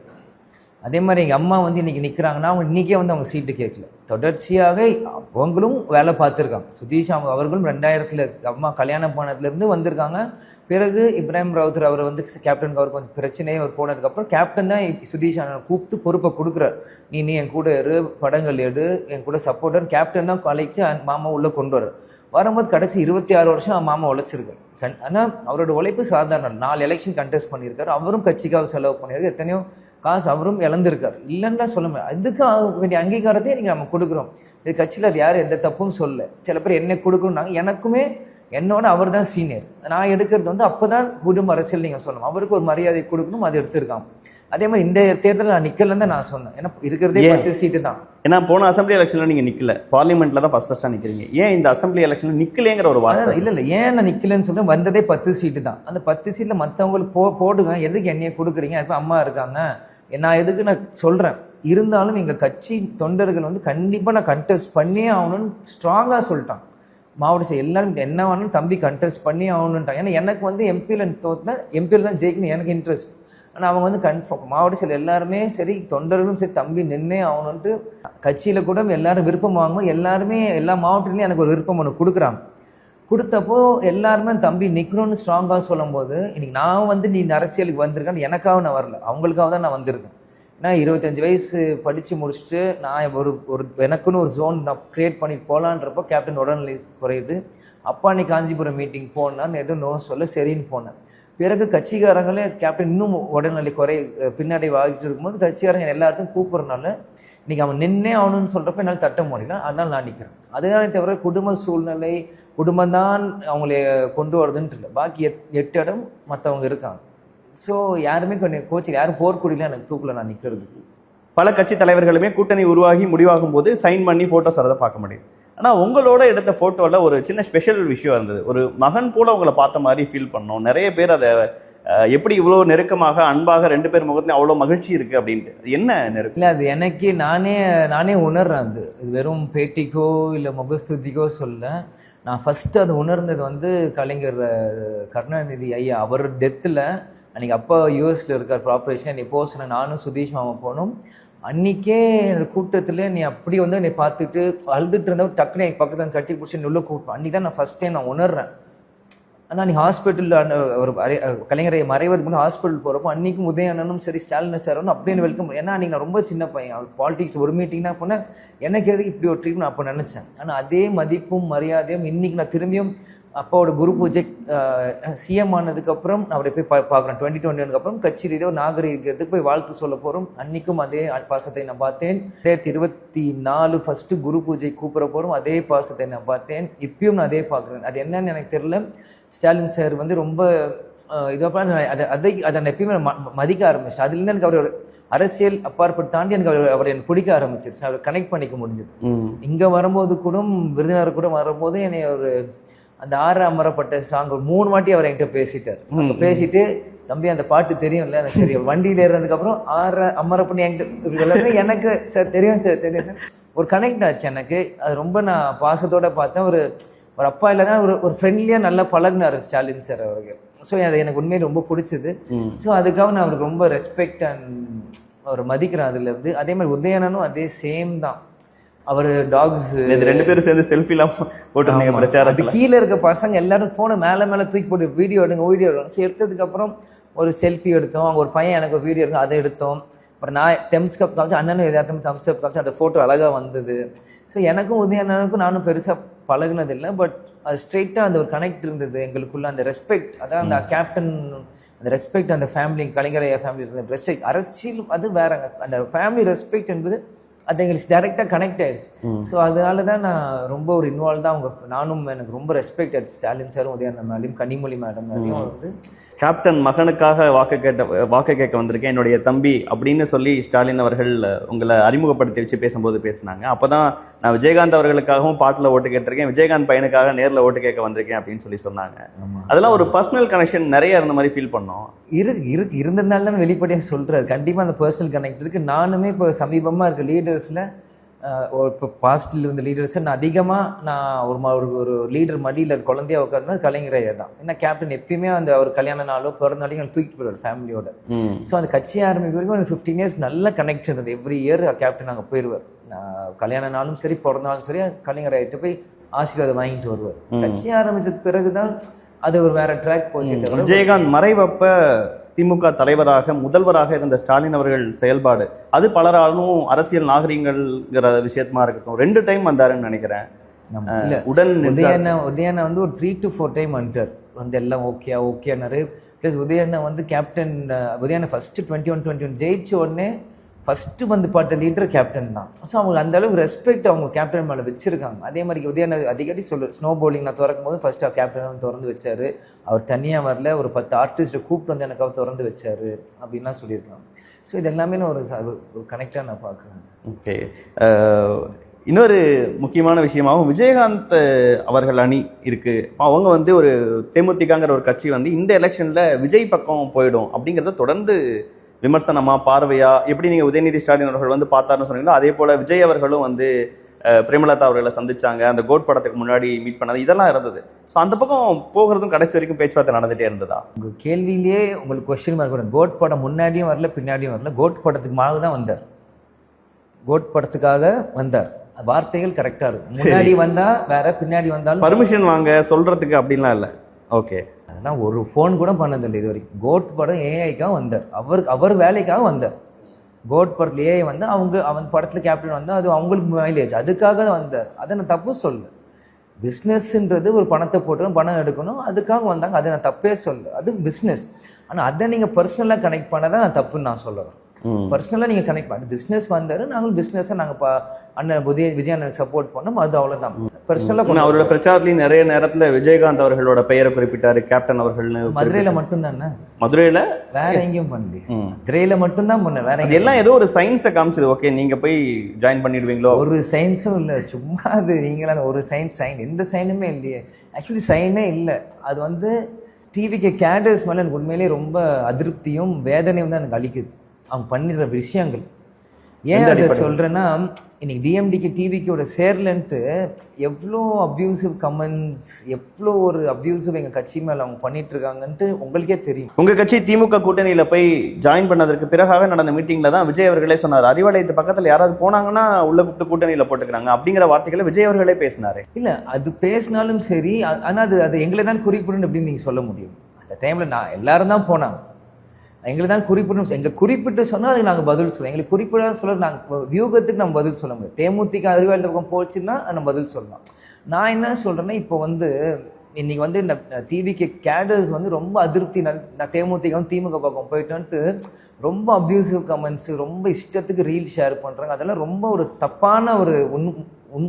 அதே மாதிரி எங்கள் அம்மா இன்றைக்கி நிற்கிறாங்கன்னா அவங்க இன்றைக்கே அவங்க சீட்டு கேட்கல. தொடர்ச்சியாக அவங்களும் வேலை பார்த்துருக்காங்க. சுதீஷ் அவர்களும் 2000 அம்மா கல்யாணம் போனதுலேருந்து வந்திருக்காங்க. பிறகு இப்ராஹிம் ராவுத்தர் அவர் கேப்டன் அவருக்கு கொஞ்சம் பிரச்சனையே அவர் போனதுக்கப்புறம் கேப்டன் தான் சுதீஷ் கூப்பிட்டு பொறுப்பை கொடுக்குறாரு. நீ என் கூட இரு, படங்கள் எடு, என் கூட சப்போர்ட்டர். கேப்டன் தான் கலைச்சு மாமா உள்ளே கொண்டு வர்றார். வரும்போது கடைசி 26 வருஷம் மாமா உழைச்சிருக்காரு. ஆனால் அவரோட உழைப்பு சாதாரண 4 எலெக்ஷன் கண்டெஸ்ட் பண்ணியிருக்காரு. அவரும் கட்சிக்காக செலவு பண்ணியிருக்காரு. எத்தனையோ காசு அவரும் இழந்திருக்காரு. இல்லைன்னா சொல்ல முடியாது. அதுக்கு வேண்டிய அங்கீகாரத்தையும் நீங்கள் நம்ம கொடுக்குறோம். இது கட்சியில் அது யாரும் எந்த தப்பும் சொல்ல. சில பேர் என்ன கொடுக்கணும்னாங்க. எனக்குமே என்னோட அவர் தான் சீனியர். நான் எடுக்கிறது அப்போ தான் குடும்ப அரசியல் நீங்கள் சொல்லணும். அவருக்கு ஒரு மரியாதை கொடுக்கணும், அது எடுத்திருக்காங்க. அதே மாதிரி இந்த தேர்தலில் நான் நிற்கலன்னு தான் நான் சொன்னேன். ஏன்னா இருக்கிறதே 10 சீட்டு தான். ஏன்னா போன அசம்பிளி எலெக்ஷனில் நீங்கள் நிற்கல, பார்லிமெண்ட்டில் தான் ஃபஸ்ட்டாக நிற்கிறீங்க. ஏன் இந்த அசம்பிளி எலெக்ஷனில் நிற்கலைங்கிற ஒரு வார்த்தை? இல்லை ஏன் நான் நிற்கலன்னு சொல்கிறேன். வந்ததே 10 சீட்டு தான். அந்த 10 சீட்டில் மற்றவங்களுக்கு போடுங்க, எதுக்கு என்னையை கொடுக்குறீங்க? இப்போ அம்மா இருக்காங்க, நான் எதுக்கு நான் சொல்கிறேன். இருந்தாலும் எங்கள் கட்சி தொண்டர்கள் கண்டிப்பாக நான் கண்டெஸ்ட் பண்ணியே ஆகணும்னு ஸ்ட்ராங்காக சொல்லிட்டான். மாவட்ட செயல் எல்லாரும் என்ன வேணாலும் தம்பி கண்டெஸ்ட் பண்ணி ஆகணுன்ட்டாங்க. ஏன்னா எனக்கு எம்பியில் தான் ஜெயிக்கணும் எனக்கு இன்ட்ரெஸ்ட். ஆனால் அவங்க கன்ஃபார்ம் மாவட்ட செயல் எல்லாருமே சரி, தொண்டர்களும் சரி, தம்பி நின்னே ஆகணுன்ட்டு கட்சியில் கூட எல்லாரும் விருப்பம் வாங்குவோம். எல்லாருமே எல்லா மாவட்டத்துலேயும் எனக்கு ஒரு விருப்பம் ஒன்று கொடுக்குறாங்க. கொடுத்தப்போ எல்லாருமே தம்பி நிற்கணும்னு ஸ்ட்ராங்காக சொல்லும் போது இன்றைக்கி நான் நீ இந்த அரசியலுக்கு வந்திருக்கேன்னு எனக்காக நான் வரல, அவங்களுக்காக தான் நான் வந்திருக்கேன். ஏன்னா 25 வயசு படித்து முடிச்சுட்டு நான் ஒரு எனக்குன்னு ஒரு ஜோன் நான் க்ரியேட் பண்ணி போகலான்றப்போ கேப்டன் உடல்நிலை குறையுது. அப்பா நீ காஞ்சிபுரம் மீட்டிங் போனான்னு எதுவும் நோ சொல்ல சரின்னு போனேன். பிறகு கட்சிக்காரங்களே கேப்டன் இன்னும் உடல்நிலை பின்னாடி வாங்கிட்டு இருக்கும்போது கட்சிக்காரங்க எல்லாத்தையும் கூப்பிட்றதுனால இன்றைக்கி அவன் நின்னே ஆகணும்னு சொல்கிறப்ப என்னால் தட்ட முடியல. அதனால் நான் நிற்கிறேன். அதுதானே தவிர குடும்ப சூழ்நிலை, குடும்பம்தான் அவங்கள கொண்டு வருதுன்ட்டு இல்லை. பாக்கி 8 இடம் மற்றவங்க இருக்காங்க. ஸோ யாருமே கொஞ்சம் கோச்சில் யாரும் போர்க்குடியில் எனக்கு தூக்கில் நான் நிற்கிறதுக்கு. பல கட்சி தலைவர்களுமே கூட்டணி உருவாகி முடிவாகும் போது சைன் பண்ணி ஃபோட்டோஸ் வரதை பார்க்க முடியும். ஆனால் உங்களோட எடுத்த ஃபோட்டோவில் ஒரு சின்ன ஸ்பெஷல் விஷயம் இருந்தது. ஒரு மகன் போல உங்களை பார்த்த மாதிரி ஃபீல் பண்ணோம். நிறைய பேர் அதை எப்படி இவ்வளோ நெருக்கமாக அன்பாக 2 பேர் முகத்துலையும் அவ்வளோ மகிழ்ச்சி இருக்குது அப்படின்ட்டு, அது என்ன நெருக்கம்? இல்லை, அது எனக்கு நானே உணர்றேன். அது வெறும் பேட்டிக்கோ இல்லை முகஸ்துதிக்கோ சொல்ல. நான் ஃபஸ்ட்டு அது உணர்ந்தது கலைஞர் கருணாநிதி ஐயா அவர் டெத்தில் அன்றைக்கி அப்பா யூஎஸில் இருக்கார் ப்ராப்பரேஷன். நீ போக சொன்ன நானும் சுதீஷ் மாமா போனோம். அன்றைக்கே அந்த கூட்டத்தில் நீ அப்படி நீ பார்த்துட்டு அழுதுட்டு இருந்தவங்க டக்குனு என் பக்கத்தில் கட்டி பிடிச்சி உள்ள கூப்பிட்டோம். அன்றைக்கி தான் நான் ஃபஸ்ட் டைம் நான் உணர்றேன். ஆனால் நீ ஹாஸ்பிட்டலில் ஒரு கலைஞரை மறைவதுக்கு முன்னாடி ஹாஸ்பிட்டல் போகிறப்போ அன்றைக்கும் உதயண்ணனும் சரி ஸ்டாலின் சாரும் அப்படின்னு வெல்கம். ஏன்னா அன்றைக்கி நான் ரொம்ப சின்ன பையன். அவர் பாலிடிக்ஸ் ஒரு மீட்டிங் தான் போனேன். எனக்கு எதுக்கு இப்படி ஒரு ட்ரீட்மெண்ட் அப்போ நினச்சேன். ஆனால் அதே மதிப்பும் மரியாதையும் இன்றைக்கி நான் திரும்பியும் அப்பாவோட குரு பூஜை சிஎம் ஆனதுக்கப்புறம் நான் அவரை போய் பார்க்குறேன். 2021 அப்புறம் கட்சி ரீதியாக ஒரு நாகரிகத்துக்கு போய் வாழ்த்து சொல்ல போகிறோம். அன்றைக்கும் அதே பாசத்தை நான் பார்த்தேன். 2024 ஃபஸ்ட்டு குரு பூஜை கூப்பிட போகிறோம், அதே பாசத்தை நான் பார்த்தேன். இப்பயும் நான் அதே பார்க்குறேன். அது என்னன்னு எனக்கு தெரியல. ஸ்டாலின் சார் வந்து ரொம்ப இதுவாக அதை நான் எப்பயுமே மதிக்க ஆரம்பிச்சேன். அதுலேருந்து எனக்கு அவர் அரசியல் அப்பாற்பட்டு தாண்டி எனக்கு அவர் எனக்கு பிடிக்க ஆரம்பிச்சிருச்சு. அவர் கனெக்ட் பண்ணிக்க முடிஞ்சது. இங்கே வரும்போது கூட விருதுநகர் கூட வரும்போது என்னை ஒரு அந்த ஆறு அமரப்பட்ட சாங் ஒரு 3 வாட்டி அவர் என்கிட்ட பேசிட்டார். பேசிட்டு தம்பி அந்த பாட்டு தெரியும்ல எனக்கு தெரியும். வண்டியில் ஏறினதுக்கப்புறம் ஆறு அமரப்பண்ணி என்கிட்ட எனக்கு சார் தெரியும் சார் ஒரு கனெக்ட் ஆச்சு எனக்கு. அது ரொம்ப நான் பாசத்தோடு பார்த்தேன். ஒரு அப்பா இல்லைன்னா ஒரு ஃப்ரெண்ட்லியாக நல்லா பழகினார் ஸ்டாலின் சார் அவர்கள். ஸோ அது எனக்கு உண்மையை ரொம்ப பிடிச்சது. ஸோ அதுக்காக நான் அவருக்கு ரொம்ப ரெஸ்பெக்ட் அண்ட் அவர் மதிக்கிறேன். அதுலேருந்து அதே மாதிரி உதயணனும் அதே சேம் தான். அவர் டாக்ஸ் 2 பேரும் சேர்ந்து செல்ஃபிலாம் போட்டு பிரச்சாரம். அது கீழே இருக்க பசங்க எல்லாரும் ஃபோனை மேலே தூக்கி போட்டு வீடியோ எடுங்க. ஸோ எடுத்ததுக்கப்புறம் ஒரு செல்ஃபி எடுத்தோம். அங்கே ஒரு பையன் எனக்கு ஒரு வீடியோ எடுக்கும், அதை எடுத்தோம். அப்புறம் நான் தம்ஸ் கப் காமிச்சு, அண்ணனும் எதார்த்தம் தம்ஸ் கப் காமிச்சு, அந்த ஃபோட்டோ அழகாக வந்தது. ஸோ எனக்கும் உதயணனுக்கும் நானும் பெருசாக பழகினதில்லை. பட் அது ஸ்ட்ரெயிட்டாக அந்த ஒரு கனெக்ட் இருந்தது எங்களுக்குள்ள. அந்த ரெஸ்பெக்ட், அதான் அந்த கேப்டன் அந்த ரெஸ்பெக்ட், அந்த ஃபேமிலி கலைஞரையா ஃபேமிலி இருந்த ரெஸ்பெக்ட், அரசியல் அது வேறங்க. அந்த ஃபேமிலி ரெஸ்பெக்ட் என்பது அது எங்களுக்கு டைரெக்டாக கனெக்ட் ஆயிடுச்சு. ஸோ அதனால தான் நான் ரொம்ப ஒரு இன்வால்வ் தான். நானும் எனக்கு ரொம்ப ரெஸ்பெக்ட் ஆயிடுச்சு ஸ்டாலின் சாரும் உதயணன் மேலேயும் கனிமொழி மேடம் மேலேயும். வந்து கேப்டன் மகனுக்காக வாக்கு கேட்க வந்திருக்கேன் என்னுடைய தம்பி அப்படின்னு சொல்லி ஸ்டாலின் அவர்கள் உங்களை அறிமுகப்படுத்தி வச்சு பேசும்போது பேசினாங்க. அப்போதான் நான் விஜயகாந்த் அவர்களுக்காகவும் பாட்டில் ஓட்டு கேட்டிருக்கேன், விஜயகாந்த் பையனுக்காக நேரில் ஓட்டு கேட்க வந்திருக்கேன் அப்படின்னு சொல்லி சொன்னாங்க. அதெல்லாம் ஒரு பர்சனல் கனெக்ஷன் நிறைய இருந்த மாதிரி ஃபீல் பண்ணோம். இருந்ததுனால தான் வெளிப்படையாக சொல்கிறாரு. கண்டிப்பாக அந்த பர்சனல் கனெக்ட் இருக்குது. நானுமே இப்போ சமீபமாக இருக்க லீடர்ஸில் இப்போ பாஸ்டில் இருந்த லீடர்ஸை நான் அதிகமாக ஒரு லீடர் மடியில் குழந்தையாக உட்காருனா கலைஞரையா தான். ஏன்னா கேப்டன் எப்பயுமே அந்த அவர் கல்யாண நாளோ பிறந்த நாளையும் எங்களை தூக்கிட்டு போயிடுவார் ஃபேமிலியோட. ஸோ அந்த கட்சி ஆரம்பிக்க வரைக்கும் ஒரு 15 இயர்ஸ் நல்ல கனெக்ட் இருந்தது. எவ்ரி இயர் கேப்டன் அங்கே போயிடுவார். கல்யாண நாளும் சரி பிறந்த நாளும் சரி கலைஞராயிட்ட போய் ஆசீர்வாதம் வாங்கிட்டு வருவார். கட்சி ஆரம்பிச்சது பிறகுதான் அது ஒரு வேற ட்ராக் போச்சு. விஜயகாந்த் மறைவப்ப திமுக தலைவராக முதல்வராக இருந்த ஸ்டாலின் அவர்கள் செயல்பாடு அது பலராலும் அரசியல் நாகரிகங்கள்ங்கிற விஷயமா இருக்கட்டும் 2 டைம் வந்தாருன்னு நினைக்கிறேன். உதயண்ணா வந்து ஒரு 3 to 4 டைம் வந்துட்டார். வந்து எல்லாம் ஓகேனாரு. ப்ளஸ் உதயண்ணா வந்து கேப்டன் உதயண்ணா ஃபர்ஸ்ட் 21 ஜெயிச்ச உடனே ஃபஸ்ட்டு வந்து பார்த்த லீடர் கேப்டன் தான். ஸோ அவங்க அந்த அளவுக்கு ரெஸ்பெக்ட் அவங்க கேப்டன் மேலே வச்சுருக்காங்க. அதே மாதிரி உதயண்ணா அடிக்கடி ஸ்னோ போலிங் நான் திறக்கும் போது ஃபஸ்ட்டு கேப்டன் திறந்து வச்சார். அவர் தனியாக வரல, ஒரு 10 ஆர்டிஸ்ட்டை கூப்பிட்டு வந்து எனக்கு அவர் திறந்து வச்சார் அப்படின்லாம் சொல்லியிருக்காங்க. ஸோ இது எல்லாமே நான் ஒரு கனெக்டாக நான் பார்க்குறேன். ஓகே, இன்னொரு முக்கியமான விஷயமாகவும் விஜயகாந்த் அவர்கள் அணி இருக்குது. அவங்க வந்து ஒரு தேமுதிகங்கிற ஒரு கட்சி வந்து இந்த எலெக்ஷனில் விஜய் பக்கம் போயிடும் அப்படிங்கிறத தொடர்ந்து விமர்சனமா பார்வையா எப்படி நீங்கள் உதயநிதி ஸ்டாலின் அவர்கள் வந்து பார்த்தாருன்னு சொன்னீங்களோ அதே போல் விஜய் அவர்களும் வந்து பிரேமலதா அவர்களை சந்திச்சாங்க. அந்த கோட் படத்துக்கு முன்னாடி மீட் பண்ணது இதெல்லாம் இருந்தது. ஸோ அந்த பக்கம் போகிறதும் கடைசி வரைக்கும் பேச்சுவார்த்தை நடந்துகிட்டே இருந்ததா? உங்கள் கேள்வியிலேயே உங்களுக்கு கொஸ்டின் மார்க் வரும். கோட் படம் முன்னாடியும் வரல பின்னாடியும் வரல, கோட் படத்துக்கு மாதிரி தான் வந்தார். கோட் படத்துக்காக வந்தார். வார்த்தைகள் கரெக்டாக இருக்கும். முன்னாடி வந்தால் வேற, பின்னாடி வந்தாலும் பர்மிஷன் வாங்க சொல்கிறதுக்கு அப்படின்லாம் இல்லை. ஓகே, ஆனால் ஒரு ஃபோன் கூட பண்ணதில்லை இது வரைக்கும். கோட் படம் ஏஐக்காக வந்தார். அவர் வேலைக்காக வந்தார். கோட் படத்தில் ஏஐ வந்து அவன் படத்தில் கேப்டன் வந்தால் அது அவங்களுக்கு மைலேஜ், அதுக்காக தான் வந்தார். அதை நான் தப்பு சொல்ல. பிஸ்னஸ்ன்றது ஒரு பணத்தை போட்டு பணம் எடுக்கணும், அதுக்காக வந்தாங்க. அதை நான் தப்பே சொல்ல. அது பிஸ்னஸ். ஆனால் அதை நீங்கள் பர்சனலாக கனெக்ட் பண்ணதான் நான் தப்புன்னு நான் சொல்லுவேன். பர்சனலாக நீங்கள் கனெக்ட் பண்ண பிஸ்னஸ் வந்தார். நாங்கள் பிஸ்னஸை நாங்கள் அண்ணன் விஜய் அண்ணனுக்கு சப்போர்ட் பண்ணோம். அது அவ்வளோதான். பர்சனலாக அவரோட பிரச்சாரத்துலையும் நிறைய நேரத்தில் விஜயகாந்த் அவர்களோட பெயரை குறிப்பிட்டார், கேப்டன் அவர்கள்னு. மதுரையில் மட்டும்தானே, மதுரையில் வேற எங்கேயும் பண்ணி மதுரையில் மட்டும்தான் பண்ண. வேற எல்லாம் ஏதோ ஒரு சயின்ஸை காமிச்சது. ஓகே, நீங்கள் போய் ஜாயின் பண்ணிடுவீங்களோ? ஒரு சயின்ஸும் இல்லை, சும்மா அது நீங்களாம் ஒரு சைன் எந்த சைனுமே இல்லையே. ஆக்சுவலி சைனே இல்லை. அது வந்து டிவிக்கு கேடர்ஸ் மேலே எனக்கு உண்மையிலேயே ரொம்ப அதிருப்தியும் வேதனையும் தான் எனக்கு அளிக்குது. அவங்க பண்ணிடுற விஷயங்கள். ஏன் அதை சொல்கிறேன்னா, இன்னைக்கு டிஎம்டிக்கு டிவிக்கோட சேர்லன்ட்டு எவ்வளோ அப்யூசிவ் கமெண்ட்ஸ், எவ்வளோ ஒரு அப்யூசிவ் எங்கள் கட்சி மேலே அவங்க பண்ணிட்டு இருக்காங்கன்ட்டு உங்களுக்கே தெரியும். உங்கள் கட்சி திமுக கூட்டணியில் போய் ஜாயின் பண்ணதற்கு பிறகாக நடந்த மீட்டிங்கில் தான் விஜய் அவர்களே சொன்னார், அறிவாலயத்து பக்கத்தில் யாராவது போனாங்கன்னா உள்ள கூப்பிட்டு கூட்டணியில் போட்டுக்கிறாங்க அப்படிங்கிற வார்த்தைகளை விஜய் அவர்களே பேசினார். இல்லை, அது பேசினாலும் சரி, ஆனால் அது எங்களை தான் குறிப்பிடணும் அப்படின்னு நீங்கள் சொல்ல முடியும். அந்த டைமில் நான் எல்லாரும் தான் போனாங்க. எங்களுக்கு தான் குறிப்பிட்டு எங்கள் குறிப்பிட்டு சொன்னால் அதுக்கு நாங்கள் பதில் சொல்லுவோம். எங்களுக்கு குறிப்பிடாத சொல்ல நாங்கள் வியூகத்துக்கு நம்ம பதில் சொல்ல முடியும். தேமுதிக அறிவாலயத்து பக்கம் போச்சுன்னா நம்ம பதில் சொல்லலாம். நான் என்ன சொல்கிறேன்னா, இப்போ வந்து இன்னைக்கு வந்து இந்த டிவிக்கு கேடர்ஸ் வந்து ரொம்ப அதிருப்தி. நான் தேமுதிக வந்து திமுக பக்கம் போயிட்டோன்ட்டு ரொம்ப அப்யூசிவ் கமெண்ட்ஸ், ரொம்ப இஷ்டத்துக்கு ரீல் ஷேர் பண்ணுறாங்க. அதெல்லாம் ரொம்ப ஒரு தப்பான ஒரு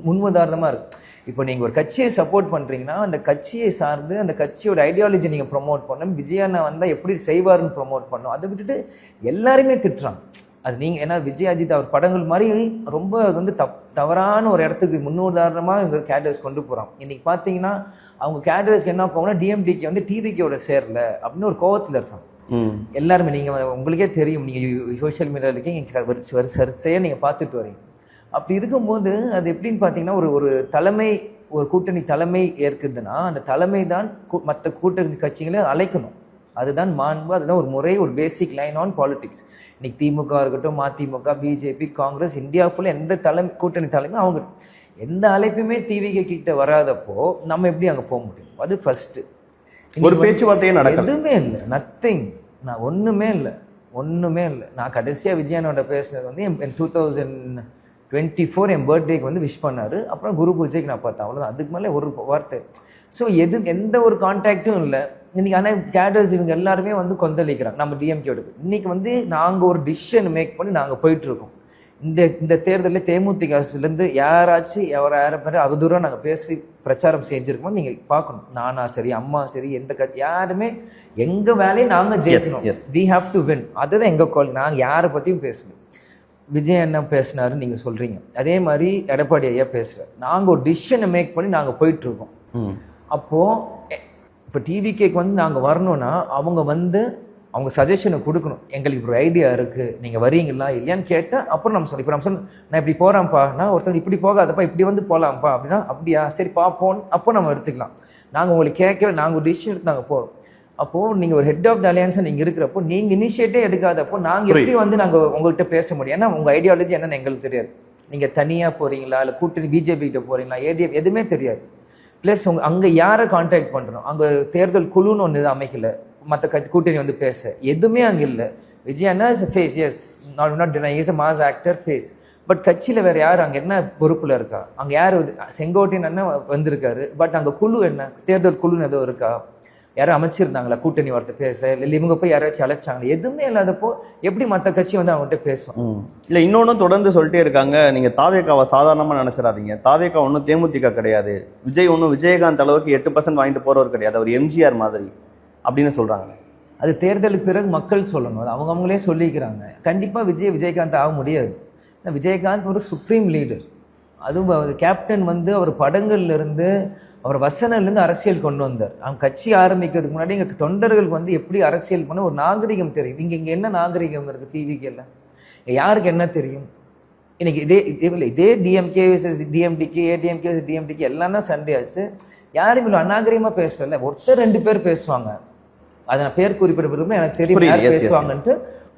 முன்னுதாரணமாக இருக்குது. இப்போ நீங்கள் ஒரு கட்சியை சப்போர்ட் பண்ணுறீங்கன்னா அந்த கட்சியை சார்ந்து அந்த கட்சியோட ஐடியாலஜி நீங்கள் ப்ரொமோட் பண்ணணும். விஜய் அண்ணா வந்தால் எப்படி செய்வார்னு ப்ரொமோட் பண்ணணும். அதை விட்டுட்டு எல்லாருமே திட்டுறாங்க. அது நீங்கள் ஏன்னா விஜய் அஜித் அவர் படங்கள் மாதிரி ரொம்ப வந்து தவறான ஒரு இடத்துக்கு முன்னுதாரணமாக இங்கே கேடர்ஸ் கொண்டு போகிறான். இன்றைக்கி பார்த்தீங்கன்னா அவங்க கேடர்ஸ்க்கு என்ன போகணும்னா டிஎம்டிக்கு வந்து டிவிக்கோட சேரல அப்படின்னு ஒரு கோவத்தில் இருக்காங்க எல்லாருமே. நீங்கள் உங்களுக்கே தெரியும், நீங்கள் சோஷியல் மீடியாவிலேயே வரிசையாக நீங்கள் பார்த்துட்டு வரீங்க. அப்படி இருக்கும்போது அது எப்படின்னு பார்த்தீங்கன்னா ஒரு தலைமை, ஒரு கூட்டணி தலைமை ஏற்குதுன்னா அந்த தலைமை தான் மற்ற கூட்டணி கட்சிகளை அழைக்கணும். அதுதான் மாண்பு, அதுதான் ஒரு முறை, ஒரு பேசிக் லைன் ஆன் பாலிடிக்ஸ். இன்னைக்கு திமுக இருக்கட்டும், மதிமுக, பிஜேபி, காங்கிரஸ், இந்தியா ஃபுல்லாக எந்த கூட்டணி தலைமை அவங்க எந்த அழைப்புமே டிவிக்கு கிட்ட வராதப்போ நம்ம எப்படி அங்கே போக முடியும்? அது ஃபர்ஸ்ட். ஒரு பேச்சுவார்த்தையே நடக்கும், எதுவுமே இல்லை, நத்திங். நான் ஒன்றுமே இல்லை. நான் கடைசியாக விஜயனோட பேசினது வந்து என் 2024 என் பர்த்டேக்கு வந்து விஷ் பண்ணார். அப்புறம் குரு பூஜைக்கு நான் பார்த்தேன், அவ்வளோதான். அதுக்கு மேலே ஒரு வார்த்தை. ஸோ எந்த ஒரு கான்டாக்டும் இல்லை இன்றைக்கி. ஆனால் கேடர்ஸ் இவங்க எல்லாருமே வந்து கொந்தளிக்கிறாங்க நம்ம டிஎம்கேயோட. இன்றைக்கி வந்து நாங்கள் ஒரு டிசிஷன் மேக் பண்ணி நாங்கள் போயிட்டுருக்கோம். இந்த தேர்தலில் தேமுதிகலேருந்து யாராச்சும் யாரை பேர் அவதூறாக நாங்கள் பேசி பிரச்சாரம் செஞ்சுருக்கோம். நீங்கள் பார்க்கணும், நானா சரி, அம்மா சரி, எந்த யாருமே எங்கள் வேலையை நாங்கள் ஜெயிக்கணும். We have to win. அதுதான் எங்கள் கால். நாங்கள் யாரை பற்றியும் பேசணும். விஜய் என்ன பேசினாருன்னு நீங்கள் சொல்கிறீங்க, அதே மாதிரி எடப்பாடி ஐயா பேசுகிறார். நாங்கள் ஒரு டிசிஷனை மேக் பண்ணி நாங்கள் போயிட்டுருக்கோம். அப்போது இப்போ டிவிகேக்கு வந்து நாங்கள் வரணும்னா அவங்க சஜஷனை கொடுக்கணும். எங்களுக்கு ஒரு ஐடியா இருக்குது, நீங்கள் வரீங்களா இல்லையான்னு கேட்டால் அப்புறம் நம்ம இப்போ நம்ம நான் இப்படி போகிறேன்ப்பா, நான் ஒருத்தர் இப்படி போகாதப்பா இப்படி வந்து போகலாம்ப்பா அப்படின்னா, அப்படியா சரி பார்ப்போம், அப்போ நம்ம எடுத்துக்கலாம். நாங்கள் உங்களுக்கு கேட்கவே நாங்கள் ஒரு டிசிஷன் எடுத்து நாங்கள் போகிறோம். அப்போது நீங்கள் ஒரு ஹெட் ஆஃப் த அலையன்ஸை நீங்கள் இருக்கிறப்போ நீங்கள் இனிஷியேட்டே எடுக்காதப்போ நாங்கள் எப்படி வந்து நாங்கள் உங்கள்கிட்ட பேச முடியும்? ஏன்னா உங்கள் ஐடியாலஜி என்னன்னு எங்களுக்கு தெரியாது. நீங்கள் தனியாக போகிறீங்களா இல்லை கூட்டணி பிஜேபி கிட்ட போகிறீங்களா, ஏடிஎம் எதுவுமே தெரியாது. ப்ளஸ் அங்கே யாரை கான்டாக்ட் பண்ணுறோம், அங்கே தேர்தல் குழுன்னு ஒன்று அமைக்கல, மற்ற கூட்டணி வந்து பேச எதுவுமே அங்கே இல்லை. விஜய் அண்ணா is a face, yes, not டினை, is a mass actor face. But கட்சியில் வேறு யார் அங்கே என்ன பொறுப்பில் இருக்கா? அங்கே யார் செங்கோட்டையன் அண்ணன் வந்திருக்காரு, பட் அங்கே குழு என்ன, தேர்தல் குழுன்னு எதுவும் இருக்கா? யாரும் அமைச்சிருந்தாங்களா கூட்டணி வார்த்தை பேச? இல்லை இவங்க போய் யாராச்சும் அழைச்சாங்களா? எதுவுமே இல்லாதப்போ எப்படி மற்ற கட்சி வந்து அவங்ககிட்ட பேசுவோம்? இல்லை இன்னொன்றும் தொடர்ந்து சொல்லிட்டே இருக்காங்க, நீங்கள் தாவேக்காவை சாதாரணமாக நினச்சிடாதீங்க. தாவேக்கா ஒன்றும் தேமுதிக கிடையாது, விஜய் ஒன்றும் விஜயகாந்த் அளவுக்கு 8% வாங்கிட்டு போகிறவர் கிடையாது, அவர் எம்ஜிஆர் மாதிரி அப்படின்னு சொல்கிறாங்க. அது தேர்தலுக்கு பிறகு மக்கள் சொல்லணும், அது அவங்களே சொல்லிக்கிறாங்க. கண்டிப்பாக விஜயகாந்த் ஆக முடியாது. விஜயகாந்த் ஒரு சுப்ரீம் லீடர். அதுவும் கேப்டன் வந்து அவர் படங்கள்லேருந்து அவர் வசனிலேருந்து அரசியல் கொண்டு வந்தார். அவங்க கட்சி ஆரம்பிக்கிறதுக்கு முன்னாடி எங்கள் தொண்டர்களுக்கு வந்து எப்படி அரசியல் பண்ண ஒரு நாகரிகம் தெரியும். இங்கே என்ன நாகரிகம் இருக்குது டிவிக்கெல்லாம்? யாருக்கு என்ன தெரியும்? இன்னைக்கு இதே டிஎம்கே vs டிஎம்டிக்கு, ஏடிஎம்கே vs டிஎம்டிக்கு எல்லாம் தான் சண்டே ஆச்சு. யாரும் இவ்வளோ அநாகரிகமாக பேசல. ஒருத்தர் 2 பேர் பேசுவாங்க, அதை நான் பேர் குறிப்பிட விரும்புகிறேன், எனக்கு தெரியும் யார் பேசுவாங்கன்ட்டு.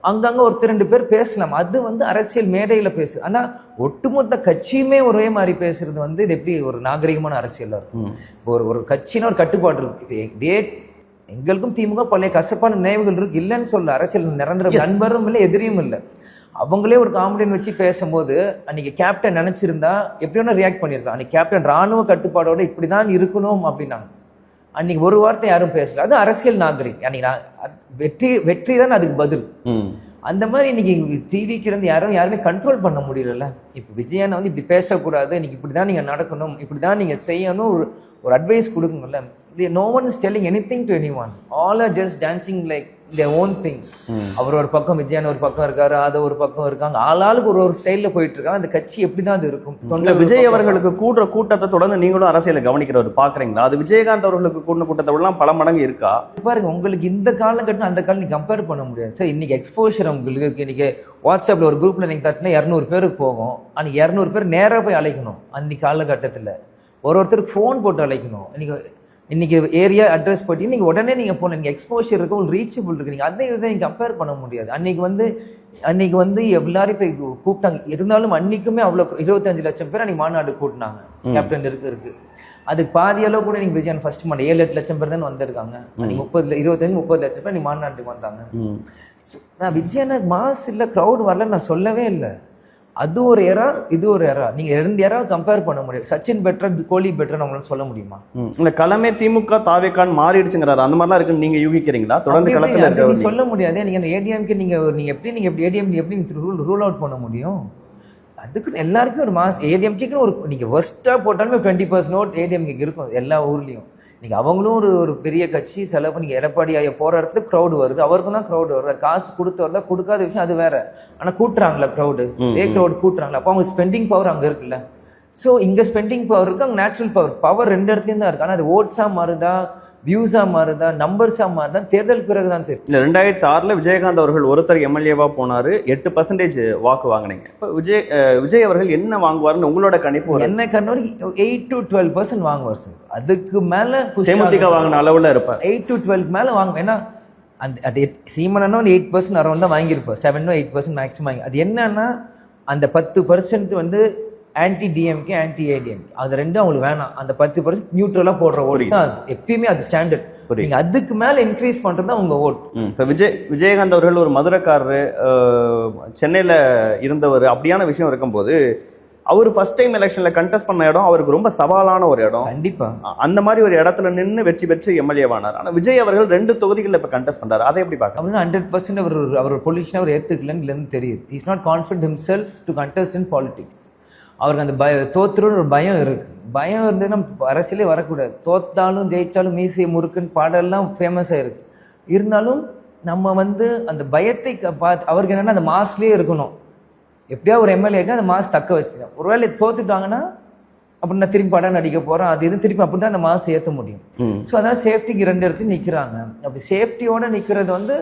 அங்கங்கே ஒருத்தர் 2 பேர் பேசலாம், அது வந்து அரசியல் மேடையில் பேசு. ஆனால் ஒட்டுமொத்த கட்சியுமே ஒரே மாதிரி பேசுறது வந்து இது எப்படி ஒரு நாகரிகமான அரசியலாக இருக்கும்? ஒரு கட்சின்னு ஒரு கட்டுப்பாடு இருக்கு. இப்போ இதே எங்களுக்கும் திமுக பழைய கசப்பான நினைவுகள் இருக்கு, இல்லைன்னு சொல்ல. அரசியல் நிரந்தர நண்பரும் இல்லை, எதிரியும் இல்லை. அவங்களே ஒரு காமெடியன் வச்சு பேசும்போது அன்னைக்கு கேப்டன் நினைச்சிருந்தா எப்படி வேணா ரியாக்ட் பண்ணியிருக்கான். அன்னைக்கு கேப்டன் ராணுவ கட்டுப்பாடோட இப்படிதான் இருக்கணும் அப்படின்னாங்க. அன்னைக்கு ஒரு வார்த்தை யாரும் பேசல. அது அரசியல் நாகரிகம். அன்னைக்கு வெற்றி தான் அதுக்கு பதில். அந்த மாதிரி இன்னைக்கு டிவிக்கு இருந்து யாருமே கண்ட்ரோல் பண்ண முடியல. இப்போ விஜயனை வந்து இப்படி பேசக்கூடாது, இன்னைக்கு இப்படிதான் நீங்க நடக்கணும், இப்படிதான் நீங்க செய்யணும், ஒரு அட்வைஸ் கொடுக்கணும்ல. No one is telling anything to anyone. All are just dancing like their own thing. அவர் ஒரு பக்கம், விஜயன் ஒரு பக்கம் இருக்காரு, அது ஒரு பக்கம் இருக்காங்க. ஆளாளுக்கு ஒரு ஸ்டைல்ல போயிட்டு இருக்காங்க. அந்த கட்சி எப்படிதான் அது இருக்கும்? விஜய் அவர்களுக்கு கூடுற கூட்டத்தை தொடர்ந்து நீங்களும் அரசியலை கவனிக்கிறவர் பாக்குறீங்களா? அது விஜயகாந்த் அவர்களுக்கு கூடின கூட்டத்தை விடலாம் பல மடங்கு இருக்கா? பாருங்க, உங்களுக்கு இந்த காலகட்டம் அந்த காலம் நீங்க கம்பேர் பண்ண முடியாது சார். இன்னைக்கு எக்ஸ்போஷர் உங்களுக்கு, இன்னைக்கு வாட்ஸ்அப்ல ஒரு குரூப்ல நீங்க தட்டினா 200 பேருக்கு போகும். அன்னைக்கு 200 பேர் நேராக போய் அழைக்கணும். அன்னைக்கு காலகட்டத்தில் ஒருத்தருக்கு ஃபோன் போட்டு அழைக்கணும். இன்னைக்கு ஏரியா அட்ரஸ் போட்டி நீங்கள் உடனே நீங்கள் போகணும். நீங்கள் எக்ஸ்போஷர் இருக்கு, உங்களுக்கு ரீச்சபிள் இருக்கு. நீங்கள் அதை இதை நீங்கள் கம்பேர் பண்ண முடியாது. அன்னைக்கு வந்து எல்லாரும் போய் கூப்பிட்டாங்க. இருந்தாலும் அன்னைக்குமே அவ்வளோ 25 லட்சம் பேர் அன்னைக்கு மாநாடு கூட்டினாங்க. கேப்டன் இருக்கு. அதுக்கு பாதி அளவு கூட நீங்கள் விஜயன் ஃபர்ஸ்ட் மாநாடு 7-8 லட்சம் பேர் தான் வந்திருக்காங்க. அன்னைக்கு 25-30 லட்சம் பேர் நீ மாநாட்டுக்கு வந்தாங்க. நான் விஜயன் மாஸ் இல்லை, க்ரௌட் வரலன்னு நான் சொல்லவே இல்லை. அது ஒரு எரா, இது ஒரு எரா. நீங்கள் 2 எரா கம்பேர் பண்ண முடியும். சச்சின் பெட்டர், கோலி பெட்டர் நம்மளால சொல்ல முடியுமா? இந்த களமே திமுக தாவேக்கான் மாறிடுச்சுங்கிறாரு, அந்த மாதிரிலாம் இருக்குன்னு நீங்க யூகிக்கிறீங்களா? தொடர்ந்து களத்துல இருக்க சொல்ல முடியாது. நீங்க ஏடிஎம்கே நீங்க எப்படி ஏடிஎம் எப்படி ரூல் அவுட் பண்ண முடியும்? அதுக்கு எல்லாருக்குமே ஒரு மாஸ் ஏடிஎம்கேக்கு ஒரு நீங்கள் ஒர்ஸ்ட்டாக போட்டாலுமே 20% ஓட் ஏடிஎம்கேக்கு இருக்கும் எல்லா ஊர்லேயும். நீங்கள் அவங்களும் ஒரு பெரிய கட்சி செலவு பண்ணி எடப்பாடி ஐயா போகிற இடத்துல க்ரௌடு வருது, அவருக்கும் தான் க்ரௌடு வருது. காசு கொடுத்து வரல, கொடுக்காத விஷயம் அது வேற. ஆனால் கூட்டுறாங்களா க்ரௌடு, க்ரௌடு கூட்டுறாங்களா? அப்போ அவங்க ஸ்பெண்டிங் பவர் அங்கே இருக்குல்ல. ஸோ இங்கே ஸ்பெண்டிங் பவர் இருக்குது, அங்கே நேச்சுரல் பவர் 2 இடத்துலையும் தான் இருக்குது. ஆனால் அது ஓட்ஸாக மாறுதா, வியூஸாக மாறுதா, நம்பர்ஸாக மாறுதா தேர்தல் பிறகு தான் தெரியும். 2006 விஜயகாந்த் அவர்கள் ஒருத்தர் எம்எல்ஏவா போனாரு, 8% வாக்கு வாங்கினீங்க. இப்போ விஜய் அவர்கள் என்ன வாங்குவாருன்னு உங்களோட கணிப்பு? என்ன கண்ணோட 8 to 12% வாங்குவார் சார். அதுக்கு மேலே தேமுதிக வாங்கின அளவில் இருப்பார். 8 to 12 மேலே வாங்க. ஏன்னா அது சீமானோ 8% அரௌண்ட் தான் வாங்கியிருப்பார். 7 to 8% மேக்ஸிமம் வாங்கி. அது என்னன்னா அந்த 10% வந்து ஆன்டி டிஎம்கே, ஆன்டி ஏடிஎம்கே, அது ரெண்டும் அவங்களுக்கு வேணாம். அந்த 10% நியூட்ரலாக போடுற ஓட்டு தான் அது. எப்பயுமே அது ஸ்டாண்டர்ட். நீங்கள் அதுக்கு மேலே இன்க்ரீஸ் பண்ணுறது தான் உங்கள் ஓட். இப்போ விஜயகாந்த் அவர்கள் ஒரு மதுரைக்காரரு, சென்னையில் இருந்தவர், அப்படியான விஷயம் இருக்கும்போது அவர் ஃபர்ஸ்ட் டைம் எலெக்ஷன்ல கண்டெஸ்ட் பண்ண இடம் அவருக்கு ரொம்ப சவாலான ஒரு இடம். கண்டிப்பா அந்த மாதிரி ஒரு இடத்துல நின்று வெற்றி பெற்று எம்எல்ஏவானார். ஆனால் விஜய் அவர்கள் 2 தொகுதிகளில் இப்போ கண்டெஸ்ட் பண்றாரு. அதை எப்படி பார்க்க? அப்படின்னா 100% அவர் பொலிட்டிஷன் அவர் ஏற்றுக்கலன்னு தெரியுது. Is not confident himself to contest in politics. அவருக்கு அந்த தோத்துறோன்னு ஒரு பயம் இருக்கு. பயம் இருந்ததுன்னா அரசியலே வரக்கூடாது. தோத்தாலும் ஜெயிச்சாலும் மீசை முறுக்குன்னு பாடலாம் ஃபேமஸாக இருக்கு. இருந்தாலும் நம்ம வந்து அந்த பயத்தை பார்த்து அவருக்கு என்னன்னா அந்த மாஸ்லேயே இருக்கணும். எப்படியா ஒரு எம்எல்ஏட்டா அந்த மாஸ் தக்க வச்சுட்டேன். ஒருவேளை தோத்துட்டாங்கன்னா அப்படி நான் திரும்பி படம் நடிக்க போகிறேன், அது இது திருப்பி அப்படி தான் அந்த மாஸ் ஏற்ற முடியும். ஸோ அதனால் சேஃப்டிக்கு 2 இடத்துல நிற்கிறாங்க. அப்படி சேஃப்டியோட நிற்கிறது வந்து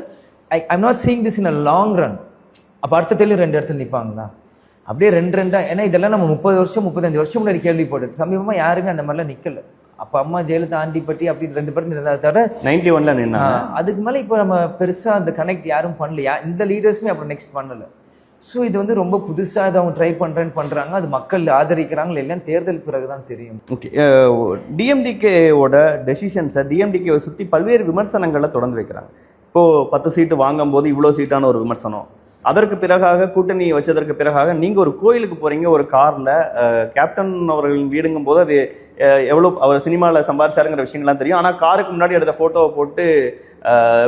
I'm not seeing this in a long run. அப்போ அடுத்ததுலேயும் 2 இடத்துல நிற்பாங்களா? அப்படியே 2 ஏன்னா இதெல்லாம் நம்ம 30 வருஷம் 35 வருஷம் முன்னாடி கேள்விப்பட்டது. சமீபமாக யாருமே அந்த மாதிரிலாம் நிற்கல. அப்போ அம்மா ஜெயலலிதா, ஆண்டிப்பட்டி அப்படி 2 பேருக்கு இருந்தால் தவிர 91ல் நின்னா. அதுக்கு மேலே இப்போ நம்ம பெருசாக அந்த கனெக்ட் யாரும் பண்ணல. இந்த லீடர்ஸுமே அப்புறம் நெக்ஸ்ட் பண்ணலை. ஸோ இது வந்து ரொம்ப புதுசாக அதை அவங்க ட்ரை பண்ணுறாங்க. அது மக்கள் ஆதரிக்கிறாங்க இல்லைன்னு தேர்தல் பிறகு தான் தெரியும். ஓகே, டிஎம்டிகேவோட டெசிஷன்ஸை டிஎம்டிகேவை சுற்றி பல்வேறு விமர்சனங்களை தொடர்ந்து வைக்கிறாங்க. இப்போது 10 சீட்டு வாங்கும்போது இவ்வளோ சீட்டான ஒரு விமர்சனம். அதற்கு பிறகாக கூட்டணி வச்சதற்கு பிறகாக நீங்கள் ஒரு கோயிலுக்கு போகிறீங்க ஒரு காரில், கேப்டன் அவர்களின் வீடுங்கும் போது அது எவ்வளோ அவர் சினிமாவில் சம்பாரிச்சாருங்கிற விஷயங்கள்லாம் தெரியும். ஆனால் காருக்கு முன்னாடி எடுத்த ஃபோட்டோவை போட்டு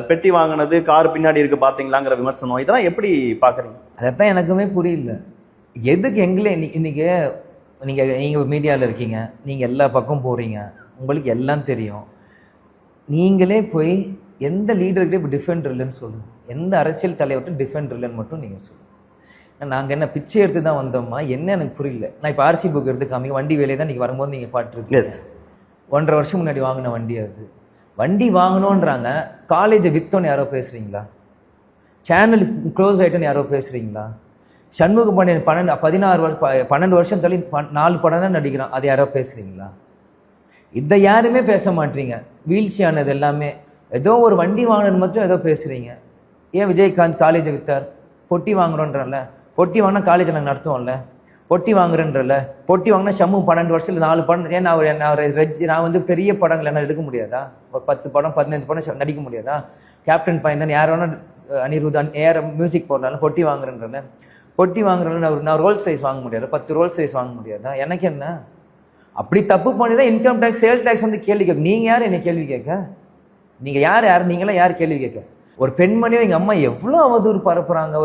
பெட்டி வாங்கினது கார் பின்னாடி இருக்குது பார்த்தீங்களாங்கிற விமர்சனம், இதெல்லாம் எப்படி பார்க்குறீங்க? அதைத்தான் எனக்குமே புரியல. எதுக்கு இன்னைக்கு நீங்கள் மீடியாவில் இருக்கீங்க, நீங்கள் எல்லா பக்கம் போகிறீங்க, உங்களுக்கு எல்லாம் தெரியும். நீங்களே போய் எந்த லீடர்கிட்ட இப்போ டிஃபெண்ட் இல்லைன்னு சொல்லுங்கள். எந்த அரசியல் தலைவர்கிட்ட டிஃபெண்ட் இல்லைன்னு மட்டும் நீங்கள் சொல்லுங்கள். நாங்கள் என்ன பிச்சை எடுத்து தான் வந்தோமா என்ன எனக்கு புரியல. நான் இப்போ ஆர்சி புக் எடுத்து காமிங்க. வண்டி வேலையை தான் நீங்கள் வரும்போது நீங்கள் பாட்டுருக்கு. 1.5 வருஷம் முன்னாடி வாங்கின வண்டி அது. வண்டி வாங்கணுன்றாங்க. காலேஜை விற்றோன்னு யாரோ பேசுகிறீங்களா? சேனல் க்ளோஸ் ஆகிட்டோன்னு யாரோ பேசுகிறீங்களா? சண்முக பாண்டியன் 12 வருஷம் தள்ளி 4 படம் தான் நடிக்கிறான், அதை யாரோ பேசுகிறீங்களா? இதை யாருமே பேச மாட்டீங்க. வீழ்ச்சி ஆனது எல்லாமே ஏதோ ஒரு வண்டி வாங்கினது மட்டும் ஏதோ பேசுகிறீங்க. ஏன் விஜயகாந்த் காலேஜை விற்றார்? பொட்டி வாங்குறோன்றல. பொட்டி வாங்கினா காலேஜில் நாங்கள் நடத்துவோம்ல. பொட்டி வாங்குறேன்றல. பொட்டி வாங்கினா ஷம்மு 12 வருஷத்தில் 4 படம். ஏன் நான் வந்து பெரிய படங்கள் என்ன எடுக்க முடியாதா? ஒரு 10 படம் 15 படம் நடிக்க முடியாதா? கேப்டன் பையன் யார் வேணா அனிருத் ஏஆர் மியூசிக் போடலாம். பொட்டி வாங்குறேன்றல. பொட்டி வாங்குறேன் நான் ரோல்ஸ் ரைஸ் வாங்க முடியாது, 10 ரோல்ஸ் ரைஸ் வாங்க முடியாதா? எனக்கு என்ன? அப்படி தப்பு பண்ணி தான் இன்கம் டேக்ஸ் சேல் டேக்ஸ் வந்து கேள்வி கேட்க. நீங்கள் யார் என்னை கேள்வி கேட்க? நீங்கள் யார் நீங்களாம் யார் கேள்வி கேட்க? ஒரு பெண்மணியோ எங்கள் அம்மா எவ்வளோ அவதூறு பரப்புகிறாங்க.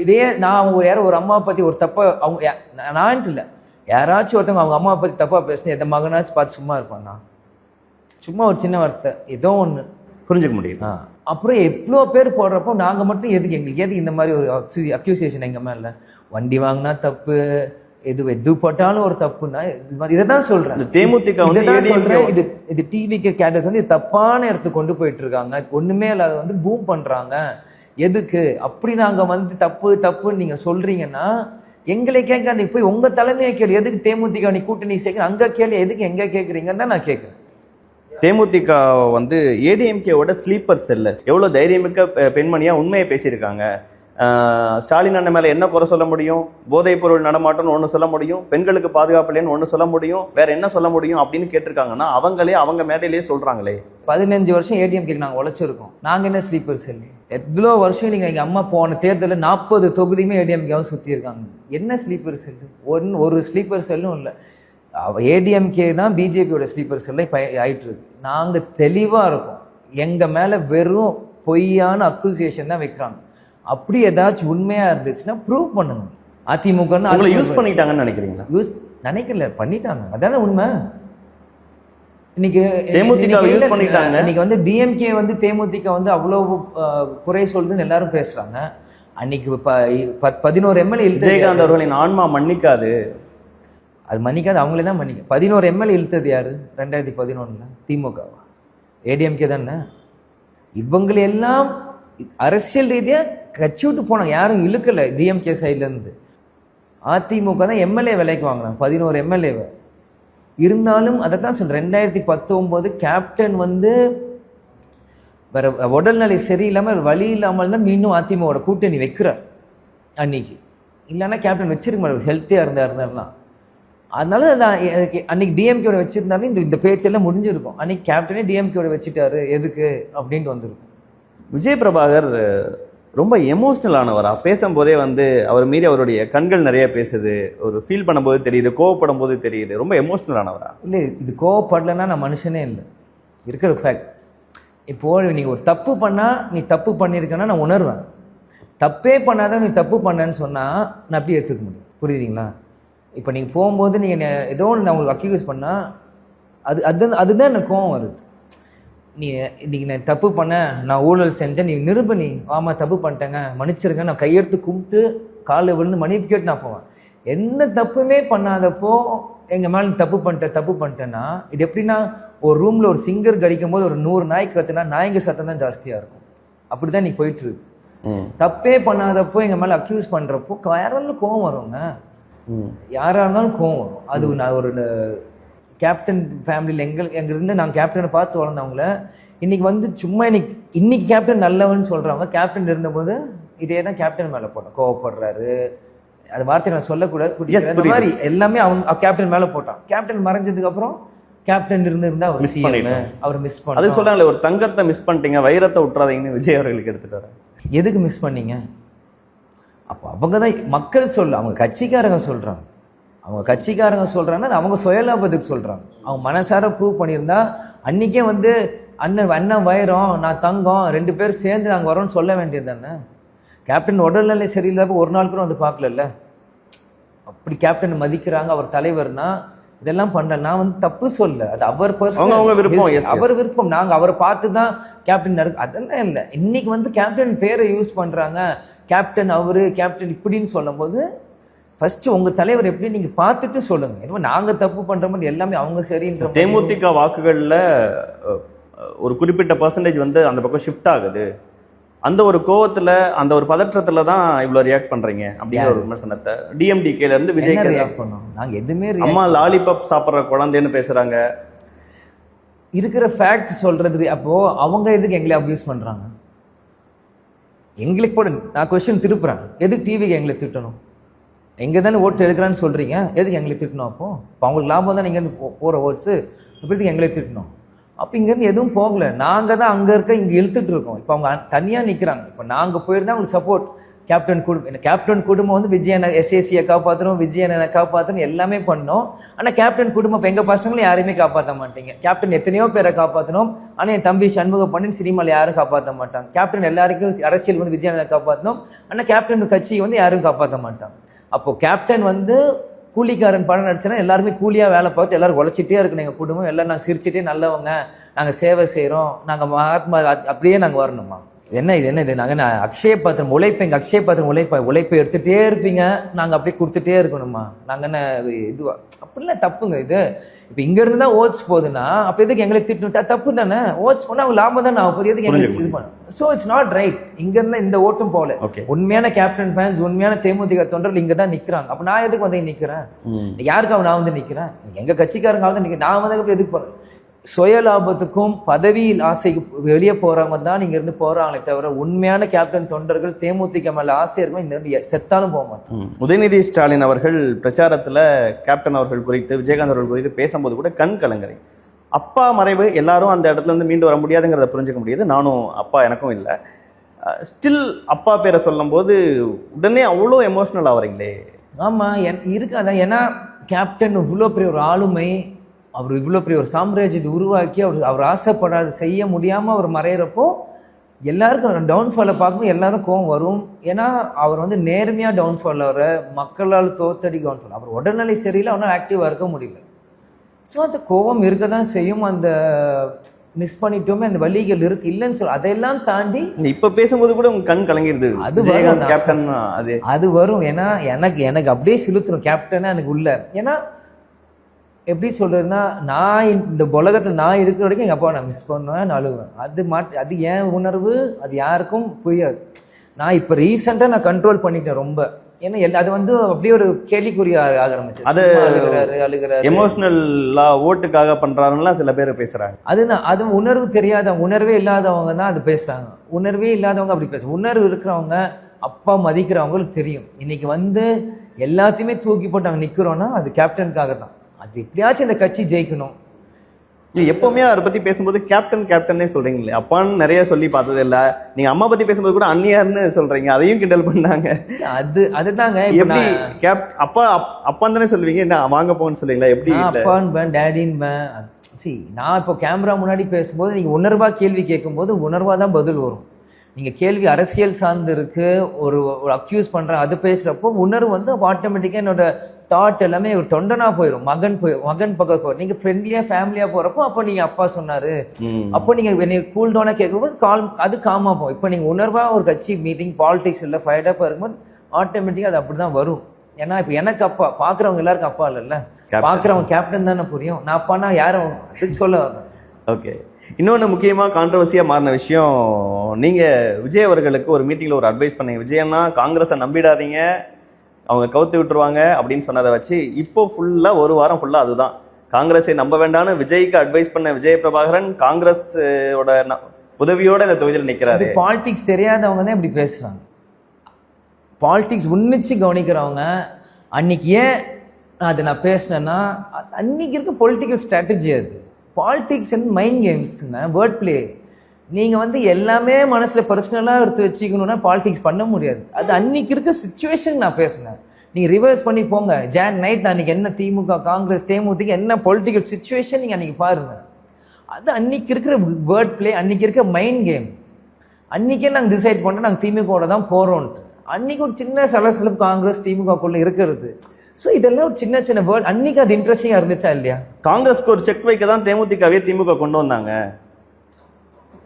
இதே நான் ஒரு அம்மாவை பற்றி ஒரு தப்பை அவங்க நான்ட்டு இல்லை, யாராச்சும் ஒருத்தவங்க அவங்க அம்மாவை பற்றி தப்பாக பேசுனா எந்த மகனாச்சும் பார்த்து சும்மா இருப்பாண்ணா? சும்மா ஒரு சின்ன வார்த்தை ஏதோ ஒன்று புரிஞ்சுக்க முடியும். அப்புறம் எவ்வளோ பேர் போடுறப்போ நாங்கள் மட்டும் எதுக்கு இந்த மாதிரி ஒரு அக்யூசியேஷன் எங்கள் மேலே? வண்டி வாங்கினா தப்பு, எது போட்டாலும் ஒரு தப்புன்னா இதை தான் சொல்கிறேன். தேமுதிக சொல்கிறேன். இது டிவிக்கு கேட்டர்ஸ் வந்து தப்பான இடத்துக்கு கொண்டு போயிட்டு இருக்காங்க. ஒன்றுமே இல்லாத வந்து பூம் பண்ணுறாங்க. எதுக்கு அப்படி நாங்கள் வந்து தப்புன்னு நீங்கள் சொல்கிறீங்கன்னா எங்களை கேட்க நீ போய் உங்கள் தலைமையை கேள்வி. எதுக்கு தேமுதிக நீ கூட்டணி சேர்க்க அங்கே கேள்வி, எதுக்கு எங்கே கேட்குறீங்கன்னு தான் நான் கேட்குறேன். தேமுதிக வந்து ஏடிஎம்கேவோட ஸ்லீப்பர் செல்ல எவ்வளோ தைரியமிக்க பெண்மணியாக உண்மையை பேசியிருக்காங்க. ஸ்டாலின் அண்ணன் மேலே என்ன குறை சொல்ல முடியும்? போதைப் பொருள் நடமாட்டம்னு ஒன்று சொல்ல முடியும், பெண்களுக்கு பாதுகாப்பு இல்லைன்னு ஒன்று சொல்ல முடியும், வேற என்ன சொல்ல முடியும் அப்படின்னு கேட்டிருக்காங்கன்னா அவங்களே அவங்க மேடையிலேயே சொல்கிறாங்களே. 15 வருஷம் ஏடிஎம்கேக்கு நாங்கள் உழைச்சிருக்கோம். நாங்கள் என்ன ஸ்லீப்பர் செல்? எவ்வளோ வருஷம் நீங்கள் எங்கள் அம்மா போன தேர்தலில் 40 தொகுதியுமே ஏடிஎம்கேவும் சுற்றி இருக்காங்க. என்ன ஸ்லீப்பர் செல்லு? ஒரு ஸ்லீப்பர் செல்லும் இல்லை. ஏடிஎம்கே தான் பிஜேபியோட ஸ்லீப்பர் செல்லை ஆயிட்டு இருக்கு. நாங்கள் தெளிவாக இருக்கோம். எங்கள் மேலே வெறும் பொய்யான அக்யூசியேஷன் தான் வைக்கிறாங்க. அப்படி ஏதாச்சும் உண்மையா இருந்துச்சுன்னா ப்ரூவ் பண்ணுங்க. அதிமுக யூஸ் பண்ணிட்டாங்கன்னு நினைக்கிறீங்களா? யூஸ் நினைக்கல, பண்ணிட்டாங்க. அதான உண்மை. இன்னைக்கு தேமுதிக யூஸ் பண்ணிட்டாங்க. இன்னைக்கு வந்து டிஎம்கே வந்து தேமுதிக வந்து அவ்வளவு குறை சொல்லுதுன்னு எல்லாரும் பேசுறாங்க. அன்னைக்கு 11 எம்எல்ஏ விஜயகாந்த் அவர்களின் ஆன்மா மன்னிக்காது. அது மன்னிக்காது, அவங்களே தான் மன்னிக்க. 11 எம்எல்ஏ இழுத்தது யாரு 2011? திமுகவா? ஏடிஎம்கே தானே. இவங்களெல்லாம் அரசியல் ரீதியாக கட்சி விட்டு போனாங்க, யாரும் இழுக்கலை டிஎம்கே சைட்லேருந்து. அதிமுக தான் எம்எல்ஏ விலைக்கு வாங்கினாங்க, 11 எம்எல்ஏவை. இருந்தாலும் அதை தான் சொல்கிறேன், 2019 கேப்டன் வந்து வேற உடல்நிலை சரியில்லாமல் வழி இல்லாமல் தான் மீண்டும் அதிமுகவோட கூட்டணி வைக்கிறார் அன்னைக்கு. இல்லைன்னா கேப்டன் வச்சிருக்க மாட்டார், ஹெல்த்தியாக இருந்தாருலாம். அதனால நான் அன்னைக்கு டிஎம்கேவோட வச்சிருந்தாலும் இந்த பேச்செல்லாம் முடிஞ்சிருக்கும். அன்னைக்கு கேப்டனே டிஎம்கேவோட வச்சுட்டாரு எதுக்கு அப்படின்ட்டு வந்திருக்கும். விஜய் பிரபாகர் ரொம்ப எமோஷ்னல் ஆனவரா? பேசும்போதே வந்து அவர் மீறி அவருடைய கண்கள் நிறைய பேசுது, ஒரு ஃபீல் பண்ணும்போது தெரியுது, கோவப்படும் போது தெரியுது. ரொம்ப எமோஷ்னல் ஆனவரா? இல்லை, இது கோவப்படலைன்னா நான் மனுஷனே இல்லை, இருக்கிற ஃபேக்ட். இப்போது நீங்கள் ஒரு தப்பு பண்ணால் நீ தப்பு பண்ணியிருக்கேன்னா நான் உணர்வேன். தப்பே பண்ணாதான் நீ தப்பு பண்ணேன்னு சொன்னால் நான் அப்படியே ஏற்றுக்க முடியும். புரியுதுங்களா? இப்போ நீங்கள் போகும்போது நீங்கள் ஏதோ ஒன்று நான் உங்களுக்கு அக்யூஸ் பண்ணால் அதுதான் எனக்கு கோவம் வருது. நீ இன்றைக்கி நான் தப்பு பண்ணேன், நான் ஊழல் செஞ்சேன், நீ நிரூபணி, ஆமாம் தப்பு பண்ணிட்டேங்க, மன்னிச்சிருங்க, நான் கையெடுத்து கும்பிட்டு காலில் விழுந்து மன்னிப்பு கேட்டு நான் போவேன். எந்த தப்புமே பண்ணாதப்போ எங்கள் மேலே தப்பு பண்ணிட்டேன்னா இது எப்படின்னா, ஒரு ரூமில் ஒரு சிங்கர் கடிக்கும் போது ஒரு 100 நாய்க்கு கற்றுனா நாய்ங்க சத்தம் தான் ஜாஸ்தியாக இருக்கும். அப்படி தான் நீ போயிட்டுருக்கு. தப்பே பண்ணாதப்போ எங்கள் மேலே அக்யூஸ் பண்ணுறப்போ யாராலும் கோவம் வருங்க, யாராக இருந்தாலும் கோவம் வரும். அது நான் ஒரு கேப்டன் ஃபேமிலியில் எங்கிருந்து நாங்கள் கேப்டனை பார்த்து வளர்ந்தவங்கள இன்றைக்கி வந்து சும்மா இன்னைக்கு கேப்டன் நல்லவன்னு சொல்கிறவங்க, கேப்டன் இருந்தபோது இதே தான் கேப்டன் மேலே போட்டோம், கோவப்படுறாரு, அது வார்த்தை நான் சொல்லக்கூடாது, அந்த மாதிரி எல்லாமே அவங்க கேப்டன் மேலே போட்டான். கேப்டன் மறைஞ்சதுக்கப்புறம் கேப்டன் இருந்தால் அவர் மிஸ் பண்ண. அது சொல்கிறாங்களே, ஒரு தங்கத்தை மிஸ் பண்ணிட்டீங்க, வைரத்தை விட்டுறாதீங்கன்னு விஜய் அவர்களுக்கு எடுத்துட்டாரு. எதுக்கு மிஸ் பண்ணீங்க? அப்போ அவங்க தான் மக்கள் அவங்க கட்சிக்காரங்க சொல்கிறாங்க. அவங்க கட்சிக்காரங்க சொல்கிறாங்கன்னா அது அவங்க சுயலாபத்துக்கு சொல்கிறாங்க. அவங்க மனசார ப்ரூவ் பண்ணியிருந்தா அன்றைக்கே வந்து அண்ணன் வைரம் நான் தங்கம் 2 பேர் சேர்ந்து நாங்கள் வரோன்னு சொல்ல வேண்டியது தானே. கேப்டன் உடல்நிலை சரியில்லாத ஒரு நாள் கூட வந்து பார்க்கல. அப்படி கேப்டன் மதிக்கிறாங்க, அவர் தலைவர்னா இதெல்லாம் பண்ணல. நான் வந்து தப்பு சொல்ல, அது அவர் அவர் விருப்பம். நாங்கள் அவரை பார்த்து தான் கேப்டன் அதெல்லாம் இல்லை. இன்னைக்கு வந்து கேப்டன் பேரை யூஸ் பண்ணுறாங்க, கேப்டன் அவரு கேப்டன் இப்படின்னு சொல்லும் போது ஃபர்ஸ்ட் உங்க தலைவர் எப்படி நீங்க பார்த்துட்டு சொல்லுங்க. ஏன்னா நாங்க தப்பு பண்ற மாதிரி எல்லாமே அவங்க சரின்ற. தேமுதிக வாக்குகள்ல ஒரு குறிப்பிட்ட பர்சன்டேஜ் வந்து அந்த பக்கம் ஷிஃப்ட் ஆகுது. அந்த ஒரு கோவத்துல அந்த ஒரு பதற்றத்துல தான் இவ்வளவு ரியாக்ட் பண்றீங்க அப்படிங்கிற ஒரு விமர்சனத்தை டிஎம்டிகேல இருந்து விஜய் ரியாக்ட் பண்ணோம். நாங்க எதுவுமே அம்மா லாலிபாப் சாப்பிட்ற குழந்தைன்னு பேசுறாங்க. இருக்கிற ஃபேக்ட் சொல்றது. அப்போ அவங்க எதுக்கு எங்களை அபியூஸ் பண்றாங்க? எங்களுக்கு போட நான் கொஸ்டின் திருப்புறேன், எதுக்கு டிவிக்கு எங்களை திட்டணும்? எங்கே தானே ஓட்டு எடுக்கிறான்னு சொல்கிறீங்க, எதுக்கு எங்களை திட்டணும்? அப்போ அவங்களுக்கு லாபம் தான் இங்கேருந்து போகிற ஓட்ஸு, இப்போதைக்கு எங்களை திட்டணும். அப்போ இங்கேருந்து எதுவும் போகலை, நாங்கள் தான் அங்கே இருக்க இங்கே இழுத்துட்டு இருக்கோம். இப்போ அவங்க தனியாக நிற்கிறாங்க. இப்போ நாங்கள் போயிருந்தா அவங்களுக்கு சப்போர்ட். கேப்டன் குடும்பம் வந்து விஜயனை எஸ்ஏசியை காப்பாற்றணும், விஜயனை காப்பாற்றணும், எல்லாமே பண்ணோம். ஆனால் கேப்டன் குடும்பம் இப்போ எங்கள் பசங்களும் யாரையுமே காப்பாற்ற மாட்டீங்க. கேப்டன் எத்தனையோ பேரை காப்பாற்றணும், ஆனால் என் தம்பி சண்முக பண்ணின்னு சினிமாவில் யாரும் காப்பாற்ற மாட்டாங்க. கேப்டன் எல்லாருக்கும் அரசியல் வந்து விஜயனை காப்பாற்றணும், ஆனால் கேப்டன் கட்சியை வந்து யாரும் காப்பாற்ற மாட்டாங்க. அப்போது கேப்டன் வந்து கூலிக்காரன் படம் நடிச்சேன்னா எல்லாருமே கூலியாக வேலை பார்த்து எல்லோரும் உழைச்சிட்டே இருக்கணும். எங்கள் குடும்பம் எல்லோரும் நாங்கள் சிரிச்சிட்டே நல்லவங்க, நாங்கள் சேவை செய்கிறோம், நாங்கள் மகாத்மா அப்படியே நாங்கள் வரணுமா? இது நாங்கள் அக்ஷய பாத்திரம் உழைப்பேன், எங்கள் அக்ஷய பாத்திரம் உழைப்பை எடுத்துகிட்டே இருப்பீங்க, நாங்கள் அப்படியே கொடுத்துட்டே இருக்கணுமா? நாங்கள் என்ன இதுவா? அப்படிலாம் தப்புங்க இது. இப்போ இங்கேருந்து தான் ஓட்ஸ் போகுதுன்னா அப்போ எதுக்கு எங்களை திட்டணும்? தப்பு தானே. ஓட்ஸ் போனால் அவங்க லாபம் தானே ஆகும், எதுக்கு எங்களுக்கு இது பண்ண? So it's not right. இங்கேருந்து இந்த ஓட்டும் போகல. உண்மையான கேப்டன் ஃபேன்ஸ், உண்மையான தேமுதிக தொண்டர்கள் இங்கே தான் நிற்கிறாங்க. அப்போ நான் எதுக்கு வந்து நிற்கிறேன்? யாருக்காக நான் வந்து நிற்கிறேன்? எங்கள் கட்சிக்காரங்க வந்து நிற்கிறேன். நான் வந்து எதுக்கு போகிறேன்? சுய லாபத்துக்கும் பதவியில் ஆசைக்கு வெளியே போறவங்க தான் இங்க இருந்து போறாங்களே தவிர உண்மையான கேப்டன் தொண்டர்கள் தேமுதிக மேல ஆசை இருக்கும் இந்த இருந்து செத்தாலும் போக மாட்டோம். உதயநிதி ஸ்டாலின் அவர்கள் பிரச்சாரத்துல கேப்டன் அவர்கள் குறித்து, விஜயகாந்த் அவர்கள் குறித்து பேசும்போது கூட கண் கலங்குறேன். அப்பா மறைவு எல்லாரும் அந்த இடத்துல இருந்து மீண்டு வர முடியாதுங்கிறத புரிஞ்சுக்க முடியுது. நானும் அப்பா எனக்கும் இல்லை. ஸ்டில் அப்பா பேரை சொல்லும் போது உடனே அவ்வளோ எமோஷனல் ஆகிறீங்களே. ஆமா இருக்கு. அதான் ஏன்னா கேப்டன் இவ்வளோ பெரிய ஒரு ஆளுமை, அவர் இவ்வளோ பெரிய ஒரு சாம்ராஜ்யத்தை உருவாக்கி அவர் ஆசைப்படாத செய்ய முடியாமல் அவர் மறையிறப்போ எல்லாருக்கும் டவுன்ஃபாலை பார்க்கும்போது எல்லாரும் கோவம் வரும். ஏன்னா அவர் வந்து நேர்மையாக டவுன்ஃபால் வர மக்களால் தோத்தடி டவுன்ஃபால். அவர் உடல்நிலை சரியில்லை, அவனால் ஆக்டிவாக இருக்க முடியல. ஸோ அந்த கோவம் இருக்க தான் செய்யும். அந்த மிஸ் பண்ணிட்டோமே அந்த வழிகள் இருக்கு இல்லைன்னு சொல்ல, அதெல்லாம் தாண்டி இப்போ பேசும்போது கூட உங்க கண் கலங்கிடுது. அது கேப்டன் அது வரும். ஏன்னா எனக்கு அப்படியே செலுத்தணும் கேப்டனா எனக்கு உள்ள. ஏன்னா எப்படி சொல்றதுன்னா, நான் இந்த உலகத்தில் நான் இருக்கிற வரைக்கும் எங்கள் அப்பாவை நான் மிஸ் பண்ணுவேன், நான் அழுவேன். அது ஏன் உணர்வு, அது யாருக்கும் புரியாது. நான் இப்போ ரீசெண்டாக நான் கண்ட்ரோல் பண்ணிட்டேன் ரொம்ப. ஏன்னா அது வந்து அப்படியே ஒரு கேள்விக்குறிய ஆக ஆரம்பிச்சு. அது அழுகிறாரு எமோஷனலா ஓட்டுக்காக பண்றாருன்னா சில பேர் பேசுறாங்க. அதுதான், அது உணர்வு தெரியாதவங்க, உணர்வே இல்லாதவங்க தான் அது பேசுறாங்க. உணர்வே இல்லாதவங்க அப்படி பேசுறாங்க. உணர்வு இருக்கிறவங்க, அப்பா மதிக்கிறவங்களுக்கு தெரியும். இன்னைக்கு வந்து எல்லாத்தையுமே தூக்கி போட்டு நாங்கள் நிற்கிறோன்னா அது கேப்டனுக்காக தான். அது எப்படியாச்சும் இந்த கட்சி ஜெயிக்கணும். இல்லை, எப்பவுமே அவரை பத்தி பேசும்போது கேப்டனே சொல்றீங்களே. அப்பான்னு நிறைய சொல்லி பார்த்தது இல்லை. நீங்க அம்மா பத்தி பேசும்போது கூட அந்நியார்னு சொல்றீங்க, அதையும் கிண்டல் பண்ணாங்க. அதுதாங்க எப்படி அப்பான்னு தானே சொல்லுவீங்க, என்ன வாங்க போன்னு சொல்லுவீங்களா? எப்படி அப்பான்பேன் டேடின்பேன். நான் இப்போ கேமரா முன்னாடி பேசும்போது நீங்க உணர்வா கேள்வி கேட்கும்போது உணர்வா தான் பதில் வரும். நீங்கள் கேள்வி அரசியல் சார்ந்து இருக்கு, ஒரு அக்யூஸ் பண்ணுறேன் அது பேசுகிறப்போ உணர்வு வந்து ஆட்டோமேட்டிக்காக என்னோட தாட் எல்லாமே ஒரு தொண்டனாக போயிடும். மகன் பக்கம் போயிடும். நீங்கள் ஃப்ரெண்ட்லியாக ஃபேமிலியாக போகிறப்போ அப்போ நீங்கள் அப்பா சொன்னார், அப்போ நீங்கள் என்னை கூல் டவுனாக கேட்கும்போது அது காமாக போகும். இப்போ நீங்கள் உணர்வாக ஒரு கட்சி மீட்டிங் பாலிடிக்ஸ் இல்லை ஃபைடாக இருக்கும்போது ஆட்டோமேட்டிக்காக அது அப்படி தான் வரும். ஏன்னா இப்போ எனக்கு அப்பா, பார்க்குறவங்க எல்லாருக்கும் அப்பா இல்லைல்ல, பார்க்குறவங்க கேப்டன் தானே புரியும். நான் அப்பானா யாரும் அதுக்கு சொல்ல வரேன். ஓகே. இன்னொன்று முக்கியமாக கான்ட்ரவர்சியாக மாறின விஷயம், நீங்கள் விஜய் அவர்களுக்கு ஒரு மீட்டிங்கில் ஒரு அட்வைஸ் பண்ணீங்க. விஜயன்னா காங்கிரஸை நம்பிடாதீங்க, அவங்க கவுத்து விட்டுருவாங்க அப்படின்னு சொன்னதை வச்சு இப்போ ஃபுல்லாக ஒரு வாரம் ஃபுல்லாக அதுதான், காங்கிரஸை நம்ப வேண்டாம்னு விஜய்க்கு அட்வைஸ் பண்ண விஜய பிரபாகரன் காங்கிரஸோட உதவியோட இந்த தொகுதியில் நிற்கிறாரு. பாலிடிக்ஸ் தெரியாதவங்க தான் இப்படி பேசுகிறாங்க. பாலிடிக்ஸ் உன்னிச்சு கவனிக்கிறவங்க அன்னைக்கு ஏன் அது நான் பேசினேன்னா, அன்னைக்கு இருக்க பொலிட்டிக்கல் ஸ்ட்ராட்டஜி அது. பாலிடிக்ஸ் அண்ட் மைண்ட் கேம்ஸுங்க, வேர்ட் பிளே. நீங்கள் வந்து எல்லாமே மனசில் பர்சனலாக எடுத்து வச்சுக்கணுன்னா பாலிடிக்ஸ் பண்ண முடியாது. அது அன்னைக்கு இருக்க சுச்சுவேஷன் நான் பேசினேன். நீங்கள் ரிவர்ஸ் பண்ணி போங்க, ஜான் நைட் அன்றைக்கி என்ன திமுக காங்கிரஸ் தேமுதிக என்ன பொலிட்டிக்கல் சுச்சுவேஷன் நீங்கள் அன்றைக்கி பாருங்கள். அது அன்றைக்கி இருக்கிற வேர்ட் பிளே, அன்றைக்கி இருக்க மைண்ட் கேம். அன்றைக்கே நாங்கள் டிசைட் பண்ணோம் நாங்கள் திமுகவோட தான் போகிறோன்ட்டு. அன்றைக்கி ஒரு சின்ன சலசலப்பு காங்கிரஸ் திமுகக்குள்ளே இருக்கிறது. ஸோ இதெல்லாம் ஒரு சின்ன சின்ன வேர்ட். அன்னைக்கு அது இன்ட்ரெஸ்டிங்காக இருந்துச்சா இல்லையா? காங்கிரஸ்க்கு ஒரு செக் வைக்க தான் தேமுதிகவே திமுக கொண்டு வந்தாங்க.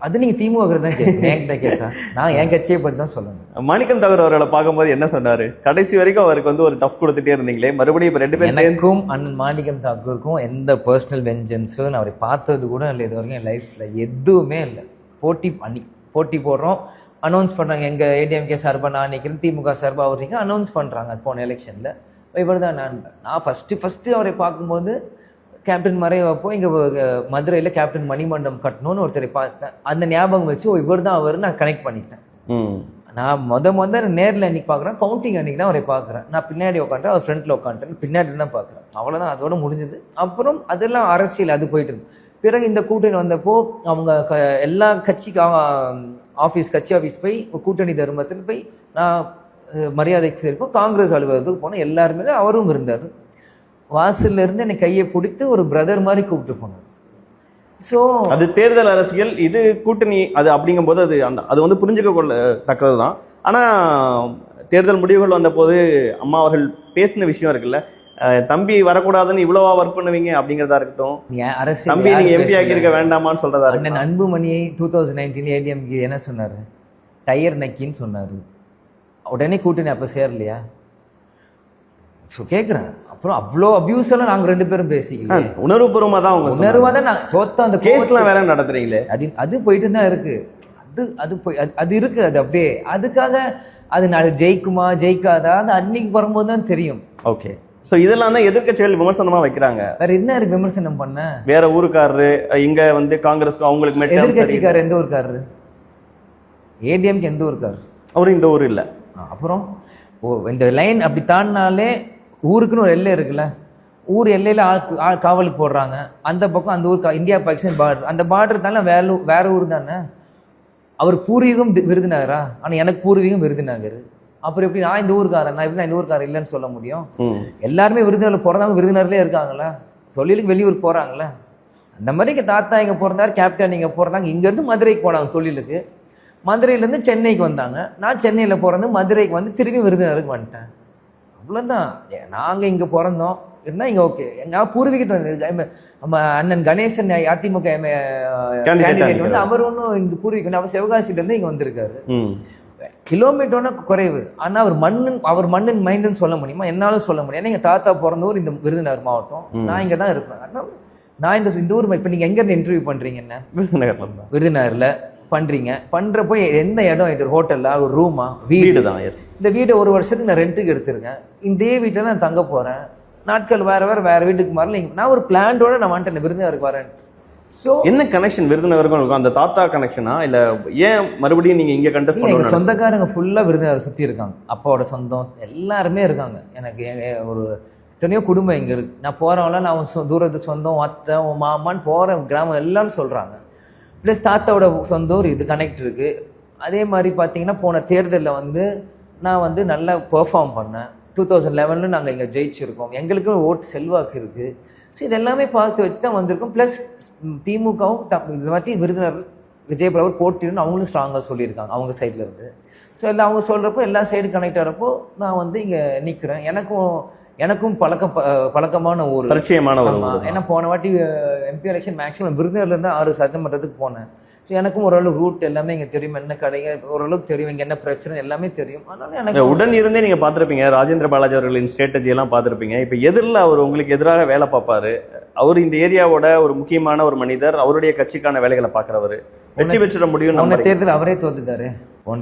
அது நீங்கள் திமுக தான் என்கிட்ட கேட்டா, நான் என் கட்சியை பற்றி தான் சொல்லணும். மாணிக்கம் தாகூர் அவர்களை பார்க்கும்போது என்ன சொன்னார்? கடைசி வரைக்கும் அவருக்கு வந்து ஒரு டஃப் கொடுத்துட்டே இருந்தீங்களே, மறுபடியும் இப்போ 2 பேரும் எனக்கும் அண்ணன் மாணிக்கம் தாக்கூருக்கும் எந்த பர்சனல் வெஞ்சன்ஸும் நான் அவரை பார்த்தது கூட இல்லை இது வரைக்கும். என் லைஃப்பில் எதுவுமே இல்லை. போட்டி போடுறோம், அனௌன்ஸ் பண்ணுறாங்க, எங்கள் ஏடிஎம்கே சார்பாக நான் நிற்கிறேன், திமுக சார்பாக அவருக்கு அனௌன்ஸ் பண்ணுறாங்க. அது போன எலெக்ஷனில் இவர் தான் நான் ஃபஸ்ட்டு அவரை பார்க்கும்போது கேப்டன் மறைவப்போ இங்கே மதுரையில் கேப்டன் மணிமண்டபம் கட்டணும்னு ஒருத்தரை பார்த்தேன். அந்த ஞாபகம் வச்சு இவர் தான் அவர் நான் கனெக்ட் பண்ணிட்டேன். நான் முத நேரில் அன்றைக்கி பார்க்குறேன், கவுண்டிங் அன்றைக்கி தான் அவரை பார்க்குறேன். நான் பின்னாடி உட்காந்துட்டேன், அவர் ஃப்ரண்ட்டில் உட்காந்துட்டேன், பின்னாடி தான் பார்க்குறேன். அவ்வளோதான், அதோட முடிஞ்சது. அப்புறம் அதெல்லாம் அரசியல் அது போயிட்டு இருக்கு. பிறகு இந்த கூட்டணி வந்தப்போ அவங்க எல்லா கட்சிக்கு கட்சி ஆஃபீஸ் போய் கூட்டணி தர்மத்தில் போய் நான் மரியாதைக்கு சேர்ப்போம். காங்கிரஸ் அலுவலகத்துக்கு போனோம், எல்லாருமே தான், அவரும் இருந்தார். வாசல்ல இருந்து என்னை கையை பிடித்து ஒரு பிரதர் மாதிரி கூப்பிட்டு போனார். ஸோ அது தேர்தல் அரசியல், இது கூட்டணி, அது அப்படிங்கும்போது அது வந்து புரிஞ்சுக்க கொள்ளத்தக்கது தான். ஆனால் தேர்தல் முடிவுகள் வந்தபோது அம்மா அவர்கள் பேசின விஷயம் இருக்குல்ல, தம்பி வரக்கூடாதுன்னு இவ்வளவா ஒர்க் பண்ணுவீங்க அப்படிங்கிறதா இருக்கட்டும், தம்பி நீங்க எம்பி ஆகியிருக்க வேண்டாமான்னு சொல்றதா இருக்கு. அன்புமணியை 2019 ஏடிஎம்கே என்ன சொன்னார்? டயர் நக்கின்னு சொன்னார். உடனே கூட்டணி அப்போ சேரலையா? ஸோ கேட்குறேன். அப்புறம் அவ்வளோ அபியூஸ் எல்லாம் நாங்கள் 2 பேரும் பேசிக்கலாம். உணர்வுபூர்வமாக தான் அவங்க உணர்வாக தான் நான் தோத்த அந்த கேஸ்லாம் வேற நடத்துறீங்களே, அது போயிட்டு தான் இருக்கு. அது இருக்கு. அது அப்படியே அதுக்காக அது நான் ஜெயிக்குமா ஜெயிக்காதா அது அன்னைக்கு வரும்போது தான் தெரியும். ஓகே. ஸோ இதெல்லாம் தான் எதிர்க்கட்சிகள் விமர்சனமா வைக்கிறாங்க. வேற என்ன இருக்கு விமர்சனம் பண்ண? வேற ஊருக்காரரு இங்க வந்து காங்கிரஸ்க்கு அவங்களுக்கு எதிர்கட்சிக்காரர் எந்த ஊருக்காரரு? ஏடிஎம்க்கு எந்த ஊருக்காரரு? அவரும் இந்த ஊர் இல்லை. அப்புறம் இந்த லைன் அப்படி தாண்டினாலே ஊருக்குன்னு ஒரு எல்லை இருக்குல்ல, ஊர் எல்லையில் ஆள் காவலுக்கு போடுறாங்க. அந்த பக்கம் அந்த ஊர் இந்தியா பாகிஸ்தான் பார்டர், அந்த பார்டர் தானே வேற ஊர் தானே. அவர் பூர்வீகம் விருதுநகரா, ஆனால் எனக்கு பூர்வீகம் விருதுநகர். அப்புறம் எப்படி நான் இந்த ஊருக்காரன், நான் எப்படி நான் இந்த ஊருக்காரன் இல்லைன்னு சொல்ல முடியும்? எல்லாருமே விருதுநகரில் பிறந்தவங்க விருதுநகர்லேயே இருக்காங்களா, தொழிலுக்கு வெளியூர் போகிறாங்களே. அந்த மாதிரி எங்கள் தாத்தா இங்கே பிறந்தார், கேப்டன் இங்கே பிறந்தாங்க, இங்கேருந்து மதுரைக்கு போனாங்க தொழிலுக்கு. மதுரையிலேருந்து சென்னைக்கு வந்தாங்க. நான் சென்னையில் பிறந்து மதுரைக்கு வந்து திரும்பி விருதுநகருக்கு வந்துட்டேன். அவ்வளோதான். நாங்கள் இங்கே பிறந்தோம் இருந்தால் இங்கே ஓகே. எங்கள் பூர்வீகத்தை நம்ம அண்ணன் கணேசன் அதிமுக கேண்டிடேட் வந்து அவர் ஒன்றும் இங்கே பூர்வீகம், அவர் சிவகாசியிலேருந்து இங்கே வந்திருக்காரு. கிலோமீட்டர்னா குறைவு. ஆனால் அவர் மண்ணின் மைந்தன்னு சொல்ல முடியுமா? என்னாலும் சொல்ல முடியும். ஏன்னா எங்கள் தாத்தா பிறந்தவர் இந்த விருதுநகர் மாவட்டம், நான் இங்கே தான் இருப்பேன். அதனால நான் இந்த ஊர் இப்போ நீங்கள் எங்கேருந்து இன்டர்வியூ பண்ணுறீங்க? என்ன விருதுநகரில் பண்ணுறீங்க. பண்ணுறப்போ எந்த இடம் இது? ஹோட்டலா, ஒரு ரூமா, வீடு தான்? இந்த வீடை 1 வருஷத்துக்கு நான் ரெண்ட்டுக்கு எடுத்திருக்கேன். இதே வீட்டில் நான் தங்க போகிறேன். நாட்கள் வேறு வீட்டுக்கு மாறல. நான் ஒரு பிளான்டோட நான் வந்துட்டேன் விருதுநகருக்கு வரேன். ஸோ என்ன கனெக்ஷன் விருதுநகருக்கும் இருக்கும்? அந்த தாத்தா கனெக்ஷனா இல்லை ஏன் மறுபடியும் நீங்கள் இங்கே கண்டஸ்ட் பண்ணுங்க? எங்கள் சொந்தக்காரங்க ஃபுல்லாக விருதுநகர் சுற்றி இருக்காங்க. அப்பாவோட சொந்தம் எல்லாருமே இருக்காங்க. எனக்கு ஒரு எத்தனையோ குடும்பம் இங்கே இருக்குது. நான் போகிறவங்களாம் நான் தூரத்து சொந்தம், அத்தை, மாமான்னு போகிற கிராமம் எல்லாரும் சொல்கிறாங்க. ப்ளஸ் தாத்தாவோட சொந்த ஒரு இது கனெக்ட் இருக்குது. அதே மாதிரி பார்த்தீங்கன்னா போன தேர்தலில் வந்து நான் வந்து நல்லா பெர்ஃபார்ம் பண்ணேன். 2011 நாங்கள் இங்கே ஜெயிச்சிருக்கோம். எங்களுக்கு ஓட்டு செல்வாக்கு இருக்குது. ஸோ இதெல்லாமே பார்த்து வச்சு தான் வந்திருக்கோம். ப்ளஸ் திமுகவும் இது மாதிரி விருதுநகர் விஜயபிரபர் போட்டின்னு அவங்களும் ஸ்ட்ராங்காக சொல்லியிருக்காங்க அவங்க சைடில் இருந்து. ஸோ எல்லாம் அவங்க சொல்கிறப்போ எல்லா சைடு கனெக்ட் ஆகிறப்போ நான் வந்து இங்கே நிற்கிறேன். எனக்கும் பழக்கமான ஒரு பரிச்சயமான ஒரு. ஏன்னா போன வாட்டி எம்பி எலெக்ஷன் மேக்ஸிமம் விருதுநகர்லேருந்து 6 சட்டமன்றத்துக்கு போனேன். ஸோ எனக்கும் ஓரளவு ரூட் எல்லாமே இங்கே தெரியும், என்ன கடைகள் ஓரளவுக்கு தெரியும், இங்கே என்ன பிரச்சனை எல்லாமே தெரியும். அதனால எனக்கு உடன் இருந்தே நீங்கள் பார்த்துருப்பீங்க. ராஜேந்திர பாலாஜி அவர்களின் ஸ்ட்ராட்டஜி எல்லாம் பார்த்துருப்பீங்க. இப்போ எதிரில் அவர் உங்களுக்கு எதிராக வேலை பார்ப்பாரு. அவர் இந்த ஏரியாவோட ஒரு முக்கியமான ஒரு மனிதர், அவருடைய கட்சிக்கான வேலைகளை பார்க்குறவர், வெற்றி பெற்றிட முடியும். நம்ம தேர்தல் அவரே தோத்துட்டாரு.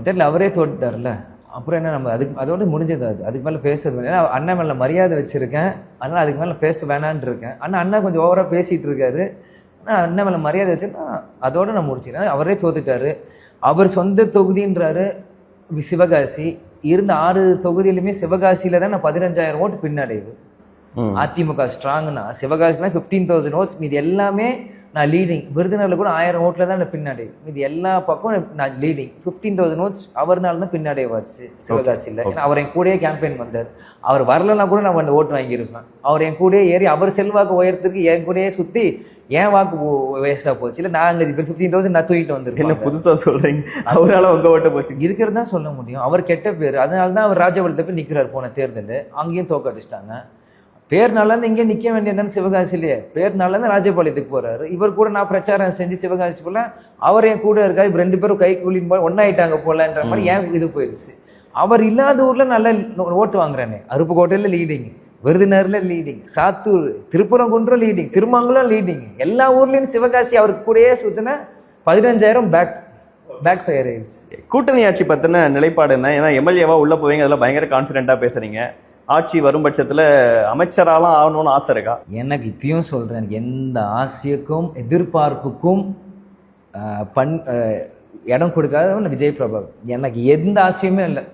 தேர்தல் அவரே தோத்துட்டார்ல, அப்புறம் என்ன நம்ம அதோட முடிஞ்சது. அதுக்கு மேலே பேசுறது ஏன்னா அண்ணன் மேலே மரியாதை வச்சுருக்கேன். அதனால் அதுக்கு மேலே பேச வேணான்னு இருக்கேன். ஆனால் அண்ணன் கொஞ்சம் ஓவராக பேசிகிட்டு இருக்காரு. ஆனால் அண்ணன் மேலே மரியாதை வச்சுருக்கா அதோட நான் முடிச்சிட்டேன். அவரே தோத்துட்டாரு. அவர் சொந்த தொகுதின்றாரு சிவகாசி. இருந்த 6 தொகுதியிலுமே சிவகாசியில் தான் நான் 15,000 ஓட்டு பின்னடைவு. அதிமுக ஸ்ட்ராங்னா சிவகாசிலாம் 15,000 ஓட்ஸ். மீது எல்லாமே நான் லீடிங். விருதுநகரில் கூட 1000 ஓட்டில் தான் நான் பின்னடைவு. இது எல்லா பக்கம் நான் லீடிங். 15,000 ஓட்ஸ் அவர்னால தான் பின்னடைவாச்சு சிவகாசியில். ஏன்னா அவர் என் கூடயே கேம்பெயின் வந்தார். அவர் வரலன்னா கூட நான் அந்த ஓட்டு வாங்கியிருப்பேன். அவர் என் கூடயே ஏறி அவர் செல்வாக்கு உயரத்துக்கு என் கூடயே சுற்றி ஏன் வாக்கு வேஸ்ட்டாக போச்சு. இல்லை நான் அங்கே 15,000 நான் தூக்கிட்டு வந்துருக்கேன். என்ன புதுசாக சொல்கிறீங்க? அவரால் உங்கள் ஓட்ட போச்சு இருக்கிறது தான் சொல்ல முடியும். அவர் கெட்ட பேர். அதனால தான் அவர் ராஜபாளையத்தை போய் நிற்கிறார். போன தேர்தல் அங்கேயும் தோக்கடிச்சிட்டாங்க. பேர்னாலேருந்து இங்கே நிற்க வேண்டியதானே சிவகாசிலேயே. பேர்னாலேருந்து ராஜபாளையத்துக்கு போகிறாரு. இவர் கூட நான் பிரச்சாரம் செஞ்சு சிவகாசி போல அவர் என் கூட இருக்காரு. இப்போ 2 பேரும் கை கூலின்னு போய் ஒன்றாயிட்டாங்க போலன்ற மாதிரி ஏன் இது போயிடுச்சு. அவர் இல்லாத ஊரில் நல்ல ஓட்டு வாங்குறானே. அருப்புக்கோட்டையில் லீடிங், விருதுநகரில் leading, Sattur, Thiruparankundram leading, Thirumangalam leading. எல்லா ஊர்லேயும் சிவகாசி அவருக்கு கூடயே சுற்றின 15,000 பேக் ஃபயர் ஆயிடுச்சு. கூட்டணி ஆட்சி பற்றின நிலைப்பாடு என்ன? ஏன்னா எம்எல்ஏவா உள்ளே போவீங்க, அதெல்லாம் பயங்கர கான்ஃபிடென்ட்டாக பேசுகிறீங்க. ஆட்சி வரும் பட்சத்தில் அமைச்சராலாம் ஆகணும்னு ஆசை இருக்கா? எனக்கு இப்பயும் சொல்கிறேன், எனக்கு எந்த ஆசைக்கும் எதிர்பார்ப்புக்கும் இடம் கொடுக்காத விஜய் பிரபாகர். எனக்கு எந்த ஆசையுமே இல்லை.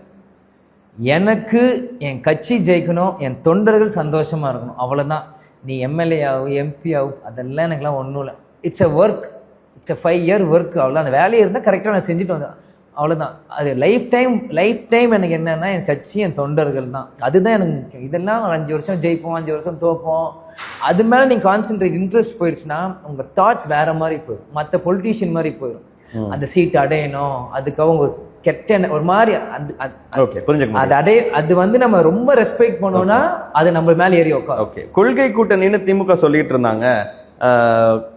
எனக்கு என் கட்சி ஜெயிக்கணும், என் தொண்டர்கள் சந்தோஷமாக இருக்கணும், அவ்வளோதான். நீ எம்எல்ஏ ஆகும், எம்பி ஆகும், அதெல்லாம் எனக்குலாம் ஒன்றும் இல்லை. It's a work, it's a 5 year work, அவ்வளோதான். அந்த வேலையை இருந்தால் கரெக்டாக நான் செஞ்சுட்டு வந்தேன், அவ்வளோதான். அது லைஃப் டைம் எனக்கு என்னென்னா என் கட்சி, என் தொண்டர்கள் தான். அதுதான் எனக்கு. இதெல்லாம் 5 வருஷம் ஜெயிப்போம், 5 வருஷம் தோப்போம், அது மேலே நீங்கள் கான்சென்ட்ரேட் இன்ட்ரெஸ்ட் போயிடுச்சுன்னா உங்கள் தாட்ஸ் வேறு மாதிரி போயிடும், மற்ற பொலிட்டீஷியன் மாதிரி போயிடும். அந்த சீட் அடையணும், அதுக்காக உங்கள் கெட்ட ஒரு மாதிரி அது வந்து நம்ம ரொம்ப ரெஸ்பெக்ட் பண்ணோம்னா அது நம்ம மேலே ஏறி உட்காரும். ஓகே, கொள்கை கூட்டணின்னு திமுக சொல்லிட்டு இருந்தாங்க.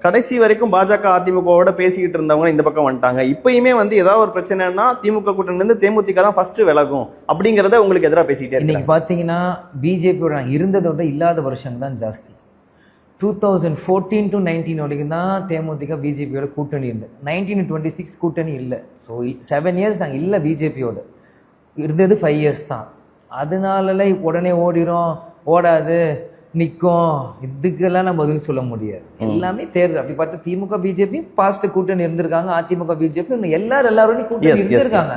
கடைசி வரைக்கும் பாஜக அதிமுகவோட பேசிக்கிட்டு இருந்தவங்க இந்த பக்கம் வந்துட்டாங்க. இப்பயுமே வந்து ஏதாவது ஒரு பிரச்சனைனா திமுக கூட்டணிலேருந்து தேமுதிக தான் ஃபர்ஸ்ட் விலகும் அப்படிங்கிறத உங்களுக்கு எதிராக பேசிக்கிட்டே இன்னைக்கு பார்த்தீங்கன்னா பிஜேபியோட இருந்ததோட இல்லாத வருஷம் தான் ஜாஸ்தி. 2014 to 19 வரைக்கும் தான் தேமுதிக பிஜேபியோட கூட்டணி இருந்தது. 19 to 26 கூட்டணி இல்லை. ஸோ 7 இயர்ஸ் நாங்கள் இல்லை பிஜேபியோட இருந்தது. 5 இயர்ஸ் தான். அதனால உடனே ஓடிடும் ஓடாது நிற்கும், இதுக்கெல்லாம் நான் பதில் சொல்ல முடியாது. எல்லாமே தேர்தல். அப்படி பார்த்தா திமுக பிஜேபி பாஸ்ட் கூட்டணி இருந்திருக்காங்க, அதிமுக பிஜேபி எல்லாரும் கூட்டணி இருந்திருக்காங்க.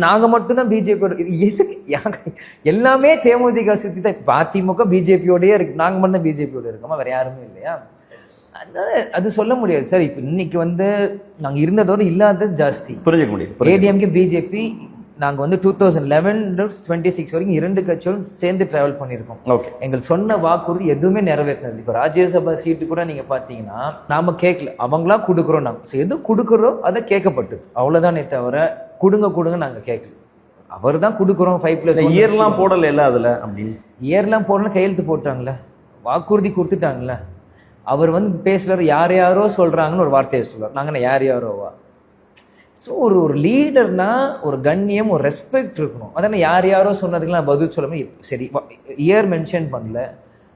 நாங்க மட்டும்தான் பிஜேபியோட. எதுக்கு எல்லாமே தேமுதிக சுத்தி தான். இப்போ அதிமுக பிஜேபியோடய இருக்கு, நாங்க மட்டும் தான் பிஜேபியோட இருக்கோமா, வேற யாருமே இல்லையா? அதனால அது சொல்ல முடியாது சார். இப்போ இன்னைக்கு வந்து நாங்க இருந்ததோட இல்லாதது ஜாஸ்தி. புரிஞ்சுக்க முடியும். ஏடிஎம்கே பிஜேபி நாங்கள் வந்து 2011-26 வரைக்கும் 2 கட்சியோடும் சேர்ந்து ட்ராவல் பண்ணியிருக்கோம். எங்கள் சொன்ன வாக்குறுதி எதுவுமே நிறைவேற்றினது. இப்போ ராஜ்யசபா சீட்டு கூட நீங்கள் பார்த்தீங்கன்னா நாம கேட்கல, அவங்களா கொடுக்குறோம். நாங்கள் எது கொடுக்குறோம் அதை கேட்கப்பட்டது, அவ்வளோதானே தவிர கொடுங்க நாங்கள் கேட்கல. அவர் தான் கொடுக்குறோம் 5+1 இயர்லாம் போடல இல்லை அதில் அப்படின்னு. இயர்லாம் போடலாம், கையெழுத்து போட்டாங்களே, வாக்குறுதி கொடுத்துட்டாங்களே. அவர் வந்து பேசுகிறார், யாரோ சொல்கிறாங்கன்னு ஒரு வார்த்தையை சொல்லுவார். நாங்கள் யாரோவா? ஸோ ஒரு லீடர்னா ஒரு கண்ணியம், ஒரு ரெஸ்பெக்ட் இருக்கணும். அதனால் யாரோ சொன்னதுக்கெல்லாம் பதில் சொல்லாமல், சரி இயர் மென்ஷன் பண்ணல,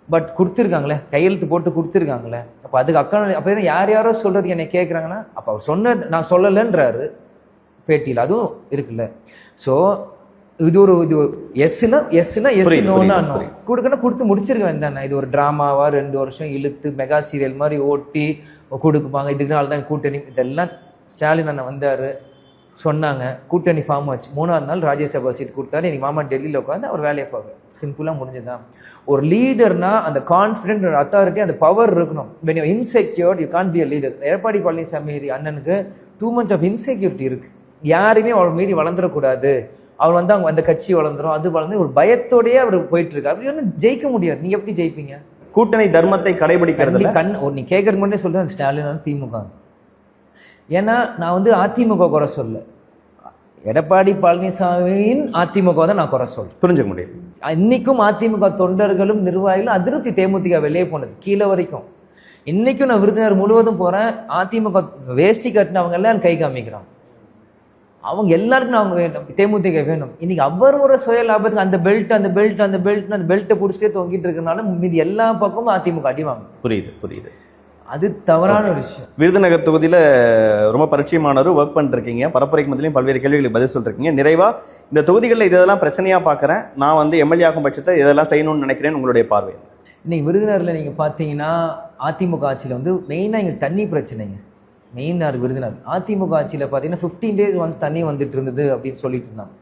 பட் கொடுத்துருக்காங்களே, கையெழுத்து போட்டு கொடுத்துருக்காங்களே, அப்போ அதுக்கு அப்போ யாரோ சொல்கிறதுக்கு என்னை கேட்குறாங்கன்னா, அப்போ அவர் சொன்னது நான் சொல்லலைன்றாரு பேட்டியில், அதுவும் இருக்குல்ல. ஸோ இது எஸ்னா எஸ், நோன்னா நோ. கொடுக்கணும், கொடுத்து முடிச்சிருக்க வேண்டாண்ணா. இது ஒரு ட்ராமாவா 2 வருஷம் இழுத்து மெகா சீரியல் மாதிரி ஓட்டி கொடுக்குப்பாங்க, இதுக்குனால தான் கூட்டணி. இதெல்லாம் ஸ்டாலின் அண்ணன் வந்தார், சொன்னாங்க, கூட்டணி ஃபார்ம் ஆச்சு. 3ஆவது நாள் ராஜ்யசபா சீட் கொடுத்தாரு. எனக்கு மாமா டெல்லியில் உட்காந்து அவர் வேலையை பார்க்க சிம்பிளாக முடிஞ்சுதான். ஒரு லீடர்னா அந்த கான்ஃபிடென்ட், அத்தாரிட்டி, அந்த பவர் இருக்கணும். When you insecured you can't be a leader. Edappadi Palaniswami அண்ணனுக்கு டூ மச் ஆஃப் இன்செக்யூரிட்டி இருக்குது. யாருமே அவர் மீறி வளர்ந்துடக்கூடாது, அவர் வந்து அவங்க அந்த கட்சி வளர்ந்துடும், அது வளர்ந்து ஒரு பயத்தோடயே அவர் போயிட்டு இருக்கு. அப்படி ஒன்றும் ஜெயிக்க முடியாது. நீங்க எப்படி ஜெயிப்பீங்க? கூட்டணி தர்மத்தை கடைபிடிக்கிறது நீ கேட்கறதுக்கு முன்னே சொல்றேன், ஸ்டாலின் திமுக. ஏன்னா நான் வந்து அதிமுக குறை சொல்ல, எடப்பாடி பழனிசாமியின் அதிமுக தான் நான் குறை சொல்றேன். புரிஞ்சுக்க முடியும். இன்னைக்கும் அதிமுக தொண்டர்களும் நிர்வாகிகளும் அதிருப்தி. தேமுதிக வெளியே போனது கீழே வரைக்கும். இன்னைக்கும் நான் விருதுநகர் முழுவதும் போறேன், அதிமுக வேஷ்டி கட்டினவங்க எல்லாம் கை காமிக்கிறாங்க. அவங்க எல்லாருக்கும் அவங்க தேமுதிக வேணும். இன்னைக்கு அவர் ஒரு சுய லாபத்துக்கு அந்த பெல்ட்டை பிடிச்சிட்டே தொங்கிட்டு இருக்கனால மீதி எல்லா பக்கமும் அதிமுக அடிவாங்க. புரியுது. அது தவறான ஒரு விஷயம். விருதுநகர் தொகுதியில் ரொம்ப பரிச்சயமானவர், ஒர்க் பண்ணிருக்கீங்க, பரப்புரைக்கு மத்தியிலையும் பல்வேறு கேள்விகளுக்கு பதில் சொல்லிருக்கீங்க. நிறைவா இந்த தொகுதிகளில் இதெல்லாம் பிரச்சனையாக பார்க்குறேன், நான் வந்து எம்எல்ஏ ஆகும் பட்சத்தை இதெல்லாம் செய்யணும்னு நினைக்கிறேன், உங்களுடைய பார்வை? இன்னைக்கு விருதுநகரில் நீங்கள் பார்த்தீங்கன்னா அதிமுக ஆட்சியில் வந்து மெயினாக இங்கே தண்ணி பிரச்சனைங்க மெயினாக விருதுநகர். அதிமுக ஆட்சியில் பார்த்தீங்கன்னா 15 days ஒன்ஸ் தண்ணி வந்துட்டு இருந்தது அப்படின்னு சொல்லிட்டு இருந்தாங்க.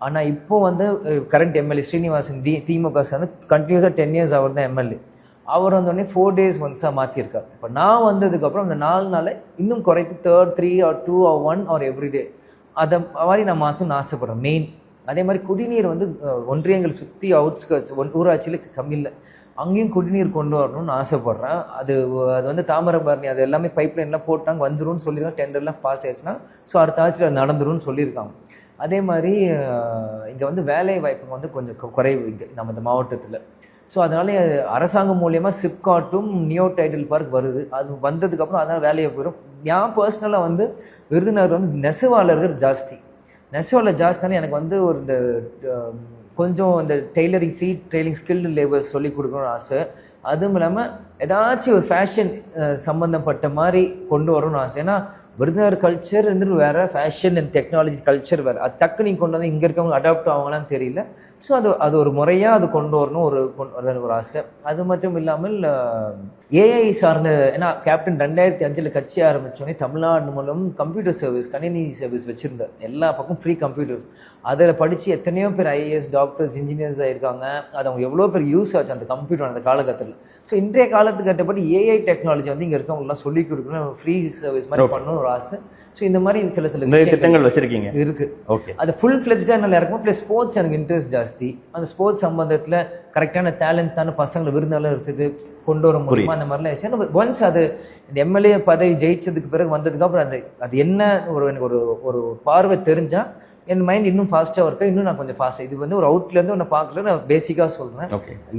ஆனால் இப்போ வந்து கரண்ட் எம்எல்ஏ ஸ்ரீனிவாசன் திமுக வந்து கண்டினியூஸாக 10 years அவர் தான் எம்எல்ஏ. அவர் வந்தோடனே 4 days ஒன்ஸாக மாற்றிருக்கார். இப்போ நான் வந்ததுக்கப்புறம் அந்த 4 நாளை இன்னும் குறைத்து 3 or 2 or 1 or எவ்ரிடே அதை மாதிரி நான் மாற்றணும்னு ஆசைப்பட்றேன் மெயின். அதே மாதிரி குடிநீர் வந்து ஒன்றியங்கள் சுற்றி அவுட்ஸ்கர்ட்ஸ் ஊராட்சியில் கம்மி இல்லை, அங்கேயும் குடிநீர் கொண்டு வரணும்னு ஆசைப்பட்றேன். அது வந்து தாமிரபரணி அது எல்லாமே பைப்லைன்லாம் போட்டாங்க, வந்துடும் சொல்லியிருக்காங்க, டெண்டர்லாம் பாஸ் ஆயிடுச்சுன்னா ஸோ அடுத்த ஆட்சியில் நடந்துரும்னு சொல்லியிருக்காங்க. அதே மாதிரி இங்கே வந்து வேலை வாய்ப்பு வந்து கொஞ்சம் குறைவு இங்கே நம்ம இந்த மாவட்டத்தில். ஸோ அதனால அரசாங்கம் மூலியமாக சிப்காட்டும் நியோ டைட்டில் பார்க் வருது. அது வந்ததுக்கப்புறம் அதனால் வேலையை போயிடும். நான் பர்சனலாக வந்து விருதுநகர் வந்து நெசவாளர்கள் ஜாஸ்தினால எனக்கு வந்து ஒரு இந்த கொஞ்சம் இந்த டெய்லரிங் ட்ரெயிலிங் ஸ்கில்டு லேபர்ஸ் சொல்லி கொடுக்கணும்னு ஆசை. அதுவும் இல்லாமல் ஏதாச்சும் ஒரு ஃபேஷன் சம்மந்தப்பட்ட மாதிரி கொண்டு வரணும்னு ஆசை. ஏன்னா விருதுநகர் கல்ச்சர் இருந்துட்டு வேறு, ஃபேஷன் அண்ட் டெக்னாலஜி கல்ச்சர் வேறு. அது டக்கு நீங்கள் கொண்டு வந்து இங்கே இருக்கவங்க அடாப்ட் ஆகலான்னு தெரியல. ஸோ அது ஒரு முறையாக அது கொண்டு வரணும் ஒரு ஆசை. அது மட்டும் இல்லாமல் ஏஐ சார்ந்த, ஏன்னா கேப்டன் 2005 கட்சி ஆரம்பித்தோடனே தமிழ்நாடு மூலம் கம்ப்யூட்டர் சர்வீஸ், கணினி சர்வீஸ் வச்சுருந்தார். எல்லா பக்கம் ஃப்ரீ கம்ப்யூட்டர்ஸ். அதில் படித்து எத்தனையோ பேர் ஐஏஎஸ், டாக்டர்ஸ், இன்ஜினியர்ஸ் ஆகிருக்காங்க. அது அவங்க எவ்வளோ பேர் யூஸ் ஆச்சு அந்த கம்ப்யூட்டர் அந்த காலகட்டத்தில். ஸோ இன்றைய காலத்துக்கு கட்டப்படி ஏஐ டெக்னாலஜி வந்து இங்கே இருக்கவங்களாம் சொல்லிக் கொடுக்கணும், ஃப்ரீ சர்வீஸ் மாதிரி பண்ணணும் ஒரு ஆசை. ஸோ இந்த மாதிரி சில திட்டங்கள் வச்சிருக்கீங்க இருக்கு. ஓகே, அது ஃபுல் ஃப்ளெஜ்டாக என்னால் இறக்கும். ப்ளஸ் ஸ்போர்ட்ஸ் எனக்கு இன்ட்ரெஸ்ட் ஜாஸ்தி. அந்த ஸ்போர்ட்ஸ் சம்பந்தத்தில் கரெக்டான டேலண்டான பசங்களை விருந்தாலும் எடுத்துட்டு கொண்டு வர முடியுமா அந்த மாதிரிலாம். ஒன்ஸ் அது இந்த எம்எல்ஏ பதவி ஜெயிச்சதுக்கு பிறகு வந்ததுக்கப்புறம் அது என்ன எனக்கு ஒரு பார்வை தெரிஞ்சால் என் மைண்ட் இன்னும் ஃபாஸ்ட்டாக இருக்கா, இன்னும் நான் கொஞ்சம் ஃபாஸ்ட்டாக. இது வந்து ஒரு அவுட்லேருந்து ஒன்று பார்க்கல, நான் பேசிக்காக சொல்கிறேன்.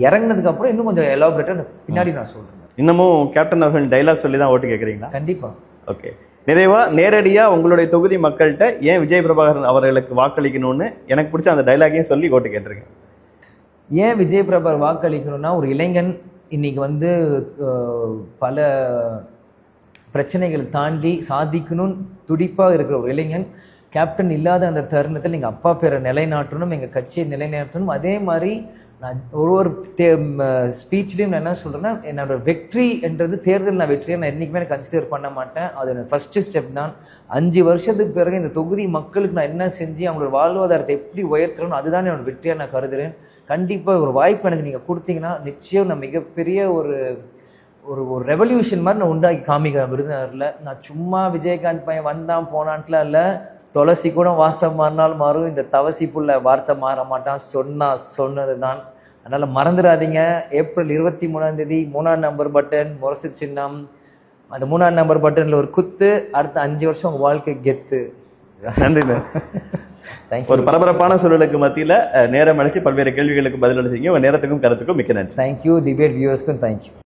இறங்கினதுக்கப்புறம் இன்னும் கொஞ்சம் எலாபரேட்டாக பின்னாடி நான் சொல்கிறேன். இன்னமும் கேப்டன் அவர்கள் டைலாக் சொல்லி தான் ஓட்டு கேட்குறீங்களா? கண்டிப்பாக. ஓகே, நிறைவா நேரடியாக உங்களுடைய தொகுதி மக்கள்கிட்ட ஏன் விஜய் பிரபாகரன் அவர்களுக்கு வாக்களிக்கணும்னு எனக்கு பிடிச்ச அந்த டைலாகையும் சொல்லி ஓட்டு கேட்டிருக்கேன். ஏன் விஜய் பிரபாகர் வாக்களிக்கணும்னா, ஒரு இளைஞன் இன்னைக்கு வந்து பல பிரச்சனைகளை தாண்டி சாதிக்கணும்னு துடிப்பாக இருக்கிற ஒரு இளைஞன். கேப்டன் இல்லாத அந்த தருணத்தில் எங்கள் அப்பா பேரை நிலைநாட்டணும், எங்கள் கட்சியை நிலைநாட்டணும். அதே மாதிரி நான் ஒரு ஸ்பீச்லேயும் நான் என்ன சொல்கிறேன்னா, என்னோட வெற்றி என்றது தேர்தல் நான் வெற்றியை நான் என்றைக்குமே கன்சிடர் பண்ண மாட்டேன். அது எனக்கு ஃபஸ்ட்டு ஸ்டெப் தான். 5 வருஷத்துக்கு பிறகு இந்த தொகுதி மக்களுக்கு நான் என்ன செஞ்சு அவங்களோட வாழ்வாதாரத்தை எப்படி உயர்த்தணும், அதுதான் என்னோட வெற்றியாக நான் கருதுகிறேன். கண்டிப்பாக ஒரு வாய்ப்பு எனக்கு நீங்கள் கொடுத்தீங்கன்னா நிச்சயம் நான் மிகப்பெரிய ஒரு ஒரு ஒரு ரெவல்யூஷன் மாதிரி நான் உண்டாக்கி காமிக்கிறேன் விருதுநகரில். நான் சும்மா விஜயகாந்த் பையன் வந்தான் போனான்ட்டுலாம் இல்லை. துளசி கூட வாசம் மாறினால் மாறும், இந்த தவசி புள்ள வார்த்தை மாற மாட்டான், சொன்னது தான். அதனால் மறந்துடாதீங்க. ஏப்ரல் 23 3ஆம் நம்பர் பட்டன், முரசு சின்னம். அந்த 3ஆம் நம்பர் பட்டனில் ஒரு குத்து. அடுத்த 5 வருஷம் உங்கள் வாழ்க்கை கெத்து. நன்றி. ஒரு பரபரப்பான சூழலுக்கு மத்தியில் நேரம் அழைச்சி பல்வேறு கேள்விகளுக்கு பதில் அளிச்சிங்க. உங்கள் நேரத்துக்கும் கருத்துக்கும் மிக்க நன்றி. தேங்க்யூ. டிபேட் வியூவர்ஸ்க்கும் தேங்க்யூ.